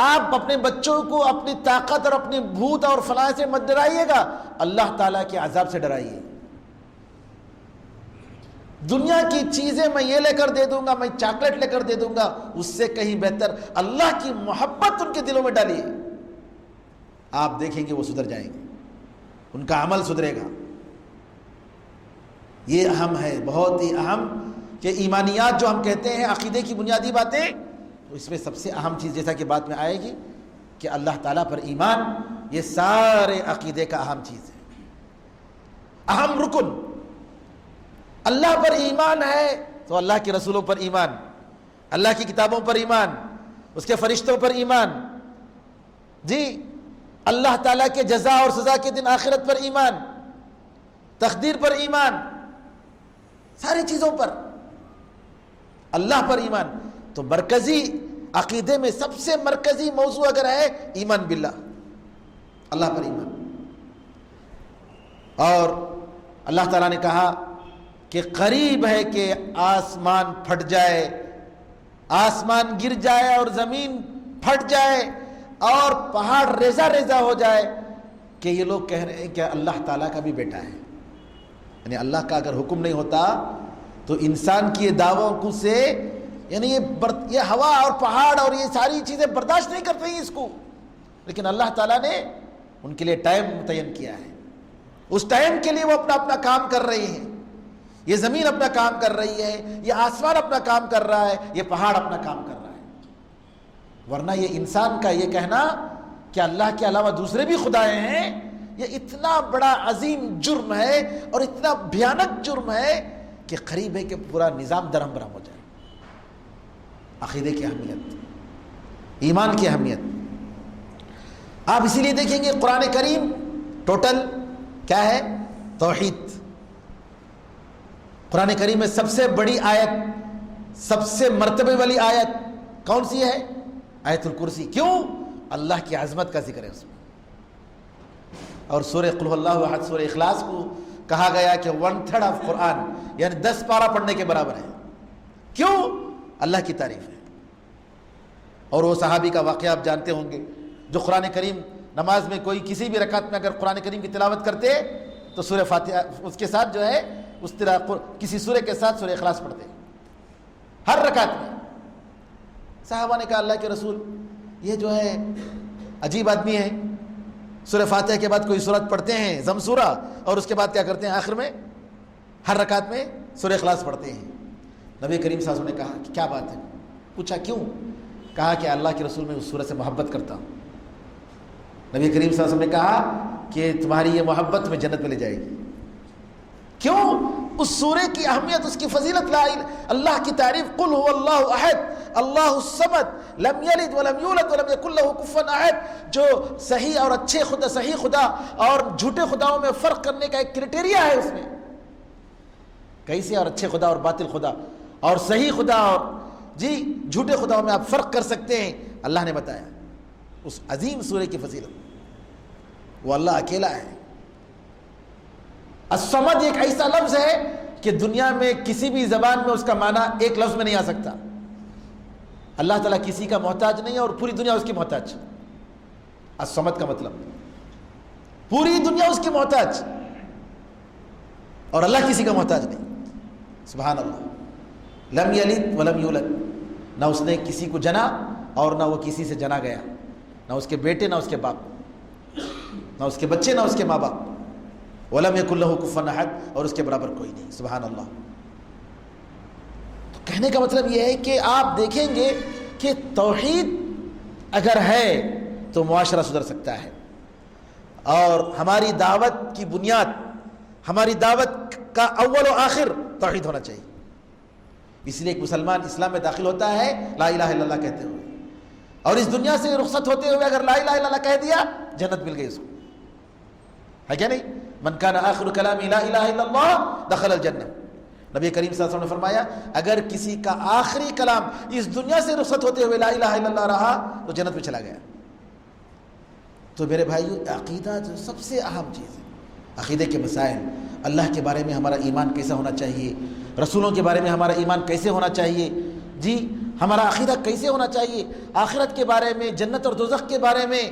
آپ اپنے بچوں کو اپنی طاقت اور اپنی بھوت اور فلاح سے مت ڈرائیے گا، اللہ تعالیٰ کے عذاب سے ڈرائیے۔ دنیا کی چیزیں میں یہ لے کر دے دوں گا، میں چاکلیٹ لے کر دے دوں گا، اس سے کہیں بہتر اللہ کی محبت ان کے دلوں میں ڈالیے، آپ دیکھیں گے وہ سدھر جائیں گے، ان کا عمل سدھرے گا۔ یہ اہم ہے، بہت ہی اہم، کہ ایمانیات جو ہم کہتے ہیں عقیدے کی بنیادی باتیں، تو اس میں سب سے اہم چیز جیسا کہ بات میں آئے گی کہ اللہ تعالیٰ پر ایمان، یہ سارے عقیدے کا اہم چیز ہے، اہم رکن۔ اللہ پر ایمان ہے تو اللہ کے رسولوں پر ایمان، اللہ کی کتابوں پر ایمان، اس کے فرشتوں پر ایمان، جی اللہ تعالیٰ کے جزا اور سزا کے دن آخرت پر ایمان، تقدیر پر ایمان، ساری چیزوں پر اللہ پر ایمان۔ تو مرکزی عقیدے میں سب سے مرکزی موضوع اگر ہے ایمان باللہ، اللہ پر ایمان۔ اور اللہ تعالیٰ نے کہا کہ قریب ہے کہ آسمان پھٹ جائے، آسمان گر جائے اور زمین پھٹ جائے اور پہاڑ ریزہ ریزہ ہو جائے، کہ یہ لوگ کہہ رہے ہیں کہ اللہ تعالیٰ کا بھی بیٹا ہے۔ یعنی اللہ کا اگر حکم نہیں ہوتا تو انسان کی یہ دعووں کو سے، یعنی یہ ہوا اور پہاڑ اور یہ ساری چیزیں برداشت نہیں کر رہی اس کو، لیکن اللہ تعالیٰ نے ان کے لیے ٹائم متعین کیا ہے، اس ٹائم کے لیے وہ اپنا اپنا کام کر رہی ہیں۔ یہ زمین اپنا کام کر رہی ہے، یہ آسمان اپنا کام کر رہا ہے، یہ پہاڑ اپنا کام کر رہا ہے۔ ورنہ یہ انسان کا یہ کہنا کہ اللہ کے علاوہ دوسرے بھی خدائے ہیں، یہ اتنا بڑا عظیم جرم ہے اور اتنا بھیانک جرم ہے کہ قریب ہے کہ پورا نظام درہم برہم ہو جائے۔ عقیدے کی اہمیت، ایمان کی اہمیت آپ اسی لیے دیکھیں گے قرآن کریم ٹوٹل کیا ہے؟ توحید۔ قرآن کریم میں سب سے بڑی آیت، سب سے مرتبے والی آیت کون سی ہے؟ آیت الکرسی۔ کیوں؟ اللہ کی عظمت کا ذکر ہے اس میں۔ اور سورہ قل اللہ احد، سورہ اخلاص کو کہا گیا کہ 1/3 آف قرآن، یعنی 10 پارہ پڑھنے کے برابر ہے۔ کیوں؟ اللہ کی تعریف ہے۔ اور وہ صحابی کا واقعہ آپ جانتے ہوں گے، جو قرآن کریم نماز میں کوئی کسی بھی رکعت میں اگر قرآن کریم کی تلاوت کرتے تو سورہ فاتحہ اس کے ساتھ جو ہے اس طرح کسی سورہ کے ساتھ سورہ اخلاص پڑھتے ہر رکعت میں۔ صحابہ نے کہا اللہ کے رسول یہ جو ہے عجیب آدمی ہے، سورہ فاتحہ کے بعد کوئی سورت پڑھتے ہیں ضم سورہ، اور اس کے بعد کیا کرتے ہیں آخر میں ہر رکعت میں سورہ اخلاص پڑھتے ہیں۔ نبی کریم صلی اللہ علیہ وسلم نے کہا کہ کیا بات ہے؟ پوچھا کیوں؟ کہا کہ اللہ کے رسول میں اس سورہ سے محبت کرتا ہوں۔ نبی کریم صلی اللہ علیہ وسلم نے کہا کہ تمہاری یہ محبت میں جنت میں لے جائے گی. کیوں؟ اس سورے کی اہمیت، اس کی فضیلت، اللہ کی تعریف، قل هو اللہ احد اللہ الصمد لم یلد ولم یولد ولم یکن له کفوا احد. جو صحیح اور اچھے خدا، صحیح خدا اور جھوٹے خداؤں میں فرق کرنے کا ایک کرائٹیریا ہے. اس میں کیسے اور اچھے خدا اور باطل خدا اور صحیح خدا اور جھوٹے خداؤں میں آپ فرق کر سکتے ہیں، اللہ نے بتایا. اس عظیم سورے کی فضیلت، وہ اللہ اکیلا ہے. الصمد ایک ایسا لفظ ہے کہ دنیا میں کسی بھی زبان میں اس کا معنی ایک لفظ میں نہیں آ سکتا. اللہ تعالیٰ کسی کا محتاج نہیں ہے اور پوری دنیا اس کی محتاج. الصمد کا مطلب پوری دنیا اس کی محتاج اور اللہ کسی کا محتاج نہیں. سبحان اللہ. لم یلد ولم یولد، نہ اس نے کسی کو جنا اور نہ وہ کسی سے جنا گیا، نہ اس کے بیٹے نہ اس کے باپ، نہ اس کے بچے نہ اس کے ماں باپ. وَلَمْ يَكُنْ لَهُ كُفُوًا أَحَدٌ، اور اس کے برابر کوئی نہیں. سبحان اللہ. تو کہنے کا مطلب یہ ہے کہ آپ دیکھیں گے کہ توحید اگر ہے تو معاشرہ سدھر سکتا ہے. اور ہماری دعوت کی بنیاد، ہماری دعوت کا اول و آخر توحید ہونا چاہیے. اس لیے ایک مسلمان اسلام میں داخل ہوتا ہے لا الہ الا اللہ کہتے ہوئے، اور اس دنیا سے رخصت ہوتے ہوئے اگر لا الہ الا اللہ کہہ دیا جنت مل گئی اس کو. ہے کیا نہیں؟ من کان آخر کلامی لا الہ الا اللہ دخل الجنہ. نبی کریم صلی اللہ علیہ وسلم نے فرمایا اگر کسی کا آخری کلام اس دنیا سے رخصت ہوتے ہوئے لا الہ الا اللہ رہا تو جنت میں چلا گیا. تو میرے بھائیو، عقیدہ جو سب سے اہم چیز ہے، عقیدے کے مسائل، اللہ کے بارے میں ہمارا ایمان کیسا ہونا چاہیے، رسولوں کے بارے میں ہمارا ایمان کیسے ہونا چاہیے، ہمارا عقیدہ کیسے ہونا چاہیے، آخرت کے بارے میں، جنت اور دوزخ کے بارے میں،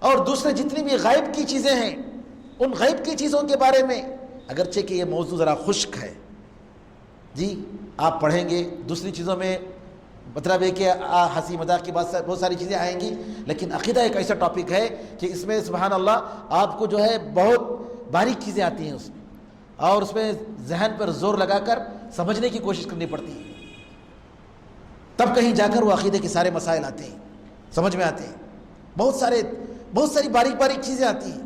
اور دوسرے جتنی بھی غیب کی چیزیں ہیں ان غیب کی چیزوں کے بارے میں. اگرچہ کہ یہ موضوع ذرا خشک ہے، آپ پڑھیں گے دوسری چیزوں میں مطلب ہے کہ ہنسی مذاق کی بہت ساری چیزیں آئیں گی، لیکن عقیدہ ایک ایسا ٹاپک ہے کہ اس میں سبحان اللہ آپ کو جو ہے بہت باریک چیزیں آتی ہیں اس میں، اور اس میں ذہن پر زور لگا کر سمجھنے کی کوشش کرنی پڑتی ہے، تب کہیں جا کر وہ عقیدے کے سارے مسائل آتے ہیں، سمجھ میں آتے ہیں. بہت ساری باریک باریک چیزیں آتی ہیں.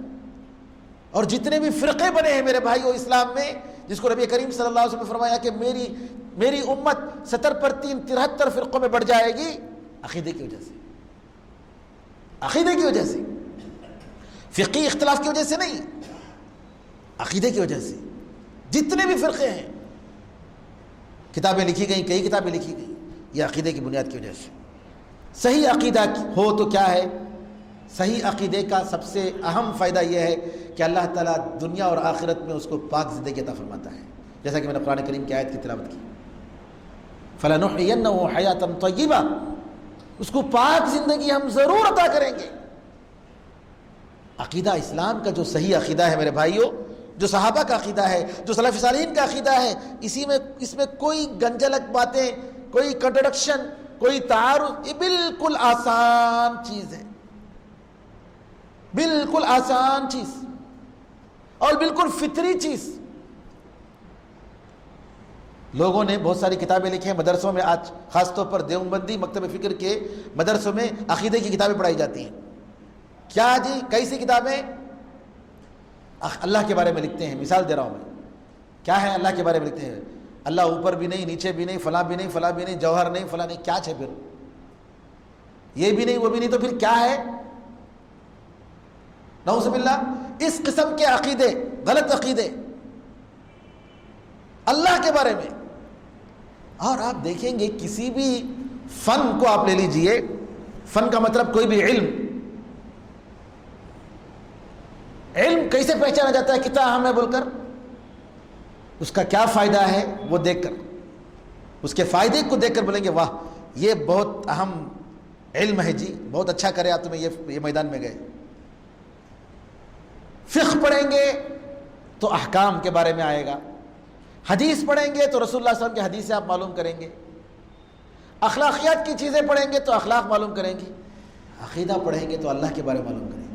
اور جتنے بھی فرقے بنے ہیں میرے بھائیو اسلام میں، جس کو نبی کریم صلی اللہ علیہ وسلم نے فرمایا کہ میری امت 70 پر 73 فرقوں میں بڑھ جائے گی، عقیدے کی وجہ سے. عقیدے کی وجہ سے، فقہی اختلاف کی وجہ سے نہیں، عقیدے کی وجہ سے. جتنے بھی فرقے ہیں، کتابیں لکھی گئیں، کئی کتابیں لکھی گئیں، یہ عقیدے کی بنیاد کی وجہ سے. صحیح عقیدہ ہو تو کیا ہے؟ صحیح عقیدے کا سب سے اہم فائدہ یہ ہے کہ اللہ تعالیٰ دنیا اور آخرت میں اس کو پاک زندگی عطا فرماتا ہے. جیسا کہ میں نے قرآن کریم کی آیت کی تلاوت کی، فَلَنُحْيِيَنَّهُ حَيَاةً طَيِّبَةً، اس کو پاک زندگی ہم ضرور عطا کریں گے. عقیدہ اسلام کا جو صحیح عقیدہ ہے میرے بھائیوں، جو صحابہ کا عقیدہ ہے، جو سلف صالحین کا عقیدہ ہے، اس میں کوئی گنجلک باتیں، کوئی کنٹرڈکشن، کوئی تعارض، یہ بالکل آسان چیز ہے، بالکل آسان چیز اور بالکل فطری چیز. لوگوں نے بہت ساری کتابیں لکھی ہیں مدرسوں میں، آج خاص طور پر دیوبندی مکتب فکر کے مدرسوں میں عقیدے کی کتابیں پڑھائی جاتی ہیں. کیا کیسی کتابیں؟ اللہ کے بارے میں لکھتے ہیں. مثال دے رہا ہوں میں، کیا ہے اللہ کے بارے میں لکھتے ہیں؟ اللہ اوپر بھی نہیں، نیچے بھی نہیں، فلاں بھی نہیں، فلاں بھی نہیں، جوہر نہیں، فلاں نہیں. کیا ہے پھر؟ یہ بھی نہیں، وہ بھی نہیں، تو پھر کیا ہے؟ نعوذ باللہ. اس قسم کے عقیدے، غلط عقیدے اللہ کے بارے میں. اور آپ دیکھیں گے کسی بھی فن کو آپ لے لیجئے، فن کا مطلب کوئی بھی علم کیسے پہچانا جاتا ہے کتنا اہم ہے بول کر؟ اس کا کیا فائدہ ہے وہ دیکھ کر، اس کے فائدے کو دیکھ کر بولیں گے واہ یہ بہت اہم علم ہے جی، بہت اچھا کرے آپ تمہیں یہ میدان میں گئے. فقہ پڑھیں گے تو احکام کے بارے میں آئے گا، حدیث پڑھیں گے تو رسول اللہ صلی اللہ علیہ وسلم کی حدیث سے آپ معلوم کریں گے، اخلاقیات کی چیزیں پڑھیں گے تو اخلاق معلوم کریں گے، عقیدہ پڑھیں گے تو اللہ کے بارے میں معلوم کریں گے.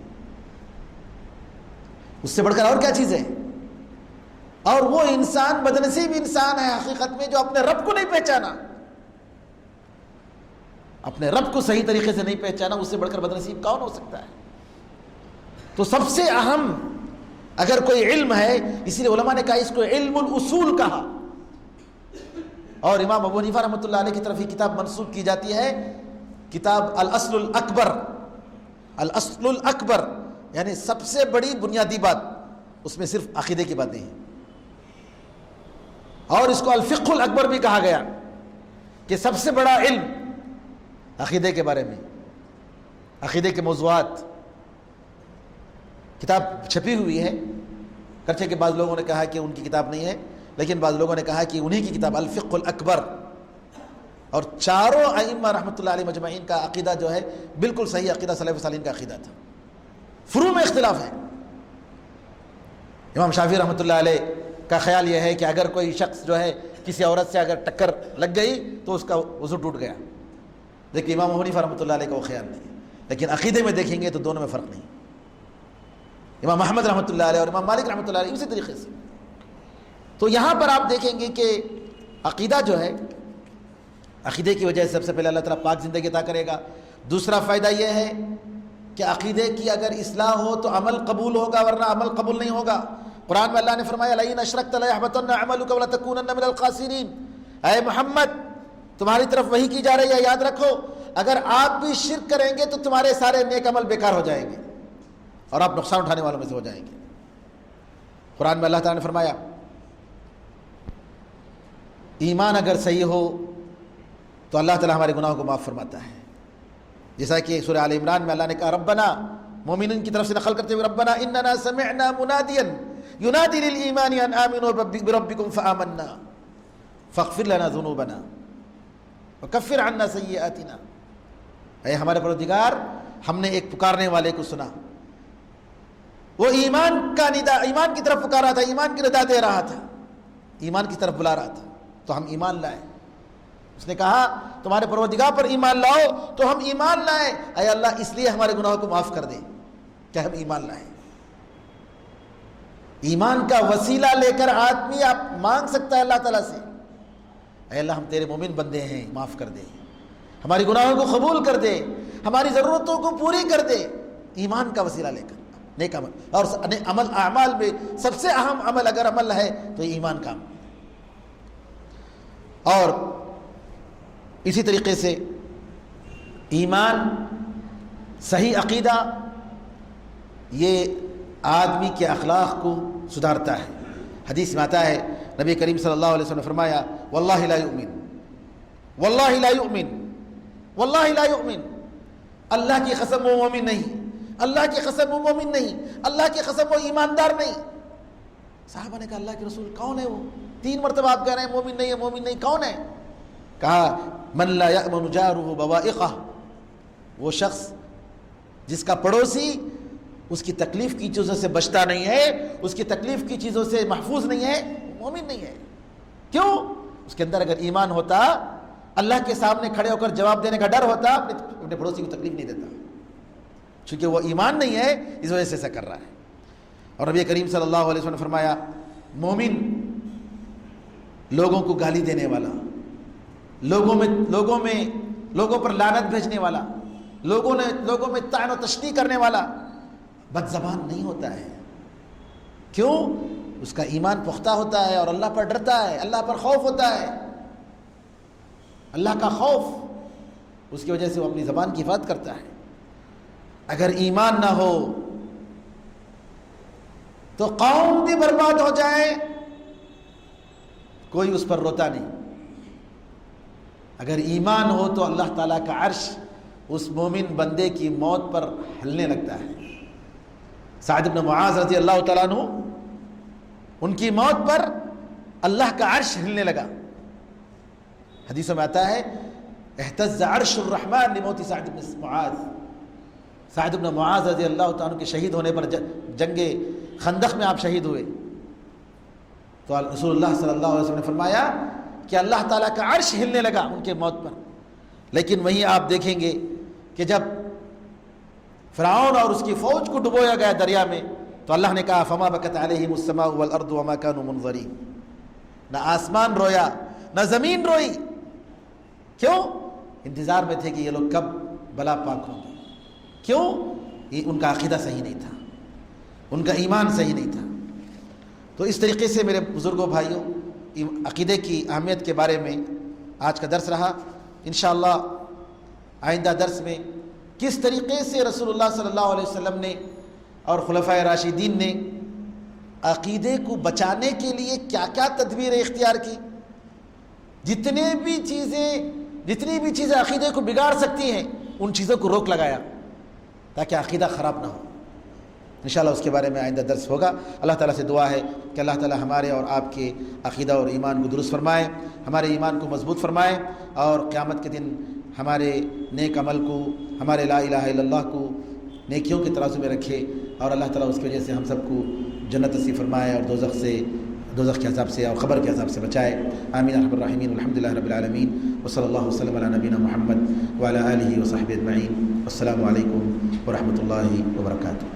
اس سے بڑھ کر اور کیا چیز ہے؟ اور وہ انسان بدنصیب انسان ہے حقیقت میں جو اپنے رب کو نہیں پہچانا، اپنے رب کو صحیح طریقے سے نہیں پہچانا. اس سے بڑھ کر بدنصیب کون ہو سکتا ہے؟ تو سب سے اہم اگر کوئی علم ہے، اسی لیے علماء نے کہا اس کو علم الاصول کہا، اور امام ابو حنیفہ رحمۃ اللہ علیہ کی طرف یہ کتاب منسوب کی جاتی ہے، کتاب الاصل الاکبر۔ الاصل الاکبر یعنی سب سے بڑی بنیادی بات، اس میں صرف عقیدے کی باتیں ہیں، اور اس کو الفقہ الاکبر بھی کہا گیا کہ سب سے بڑا علم عقیدے کے بارے میں، عقیدے کے موضوعات۔ کتاب چھپی ہوئی ہے، گرچہ کہ بعض لوگوں نے کہا کہ ان کی کتاب نہیں ہے، لیکن بعض لوگوں نے کہا کہ انہی کی کتاب الفقہ الاکبر، اور چاروں ائمہ رحمۃ اللہ علیہ مجمعین کا عقیدہ جو ہے بالکل صحیح عقیدہ سلف صالحین کا عقیدہ تھا، فروع میں اختلاف ہے۔ امام شافعی رحمۃ اللہ علیہ کا خیال یہ ہے کہ اگر کوئی شخص جو ہے کسی عورت سے اگر ٹکر لگ گئی تو اس کا وضو ٹوٹ گیا، لیکن امام ابو حنیفہ رحمۃ اللہ علیہ کا وہ خیال نہیں، لیکن عقیدے میں دیکھیں گے تو دونوں میں فرق نہیں۔ امام احمد رحمۃ اللہ علیہ اور امام مالک رحمۃ اللہ علیہ اسی طریقے سے۔ تو یہاں پر آپ دیکھیں گے کہ عقیدہ جو ہے، عقیدے کی وجہ سے سب سے پہلے اللہ تعالیٰ پاک زندگی عطا کرے گا۔ دوسرا فائدہ یہ ہے کہ عقیدے کی اگر اصلاح ہو تو عمل قبول ہوگا، ورنہ عمل قبول نہیں ہوگا۔ قرآن میں اللہ نے فرمایا لئن اشرکت لیحبطن عملک ولتکونن من الخاسرین، اے محمد تمہاری طرف وحی کی جا رہی ہے، یاد رکھو اگر آپ بھی شرک کریں گے تو تمہارے سارے نیک عمل بیکار ہو جائیں گے اور آپ نقصان اٹھانے والوں میں سے ہو جائیں گے۔ قرآن میں اللہ تعالیٰ نے فرمایا ایمان اگر صحیح ہو تو اللہ تعالیٰ ہمارے گناہوں کو معاف فرماتا ہے، جیسا کہ سورہ آل عمران میں اللہ نے کہا ربنا، مومنین کی طرف سے نقل کرتے ہوئے ربنا اننا سمعنا منادیا ینادی للایمان ان آمنوا بربکم فآمنا فاغفر لنا ذنوبنا وکفر عنا سیئاتنا، اے ہمارے پروردگار ہم نے ایک پکارنے والے کو سنا، وہ ایمان کا ندا، ایمان کی طرف پکارا تھا، ایمان کی ندا دے رہا تھا، ایمان کی طرف بلا رہا تھا، تو ہم ایمان لائے۔ اس نے کہا تمہارے پروردگار پر ایمان لاؤ، تو ہم ایمان لائے، اے اللہ اس لیے ہمارے گناہوں کو معاف کر دے کہ ہم ایمان لائے۔ ایمان کا وسیلہ لے کر آدمی آپ مانگ سکتا ہے اللہ تعالیٰ سے، اے اللہ ہم تیرے مومن بندے ہیں، معاف کر دے، ہماری گناہوں کو قبول کر دے، ہماری ضرورتوں کو پوری کر دے، ایمان کا وسیلہ لے کر نیک عمل۔ اور عمل اعمال میں سب سے اہم عمل اگر عمل ہے تو ایمان کا عمل۔ اور اسی طریقے سے ایمان، صحیح عقیدہ یہ آدمی کے اخلاق کو سدھارتا ہے۔ حدیث میں آتا ہے نبی کریم صلی اللہ علیہ وسلم نے فرمایا واللہ لا یؤمن، واللہ لا یؤمن، واللہ لا یؤمن، اللہ کی قسم وہ مومن نہیں، اللہ کی قسم وہ مومن نہیں، اللہ کی قسم وہ ایماندار نہیں۔ صحابہ نے کہا اللہ کے رسول کون ہے وہ؟ 3 مرتبہ آپ کہہ رہے ہیں مومن نہیں ہے، مومن نہیں، کون ہے؟ کہا من لا یأمن جارہ بوائقہ، وہ شخص جس کا پڑوسی اس کی تکلیف کی چیزوں سے بچتا نہیں ہے، اس کی تکلیف کی چیزوں سے محفوظ نہیں ہے، مومن نہیں ہے۔ کیوں؟ اس کے اندر اگر ایمان ہوتا، اللہ کے سامنے کھڑے ہو کر جواب دینے کا ڈر ہوتا، اپنے پڑوسی کو تکلیف نہیں دیتا، چونکہ وہ ایمان نہیں ہے اس وجہ سے ایسا کر رہا ہے۔ اور نبی کریم صلی اللہ علیہ وسلم نے فرمایا مومن لوگوں کو گالی دینے والا، لوگوں پر لعنت بھیجنے والا، لوگوں میں طعن و تشنیع کرنے والا بد زبان نہیں ہوتا ہے۔ کیوں؟ اس کا ایمان پختہ ہوتا ہے اور اللہ پر ڈرتا ہے، اللہ پر خوف ہوتا ہے، اللہ کا خوف، اس کی وجہ سے وہ اپنی زبان کی حفاظت کرتا ہے۔ اگر ایمان نہ ہو تو قوم بھی برباد ہو جائے، کوئی اس پر روتا نہیں۔ اگر ایمان ہو تو اللہ تعالیٰ کا عرش اس مومن بندے کی موت پر ہلنے لگتا ہے۔ سعد بن معاذ رضی اللہ تعالیٰ عنہ، ان کی موت پر اللہ کا عرش ہلنے لگا۔ حدیثوں میں آتا ہے اہتز عرش الرحمن لموت سعد بن معاذ، سعد بن معاذ رضی اللہ تعالیٰ عنہ کے شہید ہونے پر جنگ خندق میں آپ شہید ہوئے، تو رسول اللہ صلی اللہ علیہ وسلم نے فرمایا کہ اللہ تعالیٰ کا عرش ہلنے لگا ان کے موت پر۔ لیکن وہیں آپ دیکھیں گے کہ جب فرعون اور اس کی فوج کو ڈبویا گیا دریا میں تو اللہ نے کہا فما بکت علیہم السماء والارض وما كانوا منظرین، نہ آسمان رویا نہ زمین روئی۔ کیوں؟ انتظار میں تھے کہ یہ لوگ کب بلا پاک ہوں گے۔ کیوں؟ یہ ان کا عقیدہ صحیح نہیں تھا، ان کا ایمان صحیح نہیں تھا. تو اس طریقے سے میرے بزرگوں بھائیوں عقیدے کی اہمیت کے بارے میں آج کا درس رہا. انشاءاللہ آئندہ درس میں کس طریقے سے رسول اللہ صلی اللہ علیہ وسلم نے اور خلفائے راشدین نے عقیدے کو بچانے کے لیے کیا کیا تدبیریں اختیار کی، جتنی بھی چیزیں عقیدے کو بگاڑ سکتی ہیں ان چیزوں کو روک لگایا تاکہ عقیدہ خراب نہ ہو. انشاءاللہ اس کے بارے میں آئندہ درس ہوگا. اللہ تعالیٰ سے دعا ہے کہ اللہ تعالیٰ ہمارے اور آپ کے عقیدہ اور ایمان کو درست فرمائے، ہمارے ایمان کو مضبوط فرمائے، اور قیامت کے دن ہمارے نیک عمل کو، ہمارے لا الہ الا اللہ کو نیکیوں کے ترازو میں رکھے، اور اللہ تعالیٰ اس کی وجہ سے ہم سب کو جنت نصیب فرمائے اور دوزخ کے عذاب سے اور قبر کے عذاب سے بچائے. آمین رب الرحمین. الحمدللہ رب العالمین، وصلی اللہ وسلم علی نبینا محمد وعلی آلہ وصحبہ اجمعین. السلام علیکم ورحمۃ اللہ وبرکاتہ.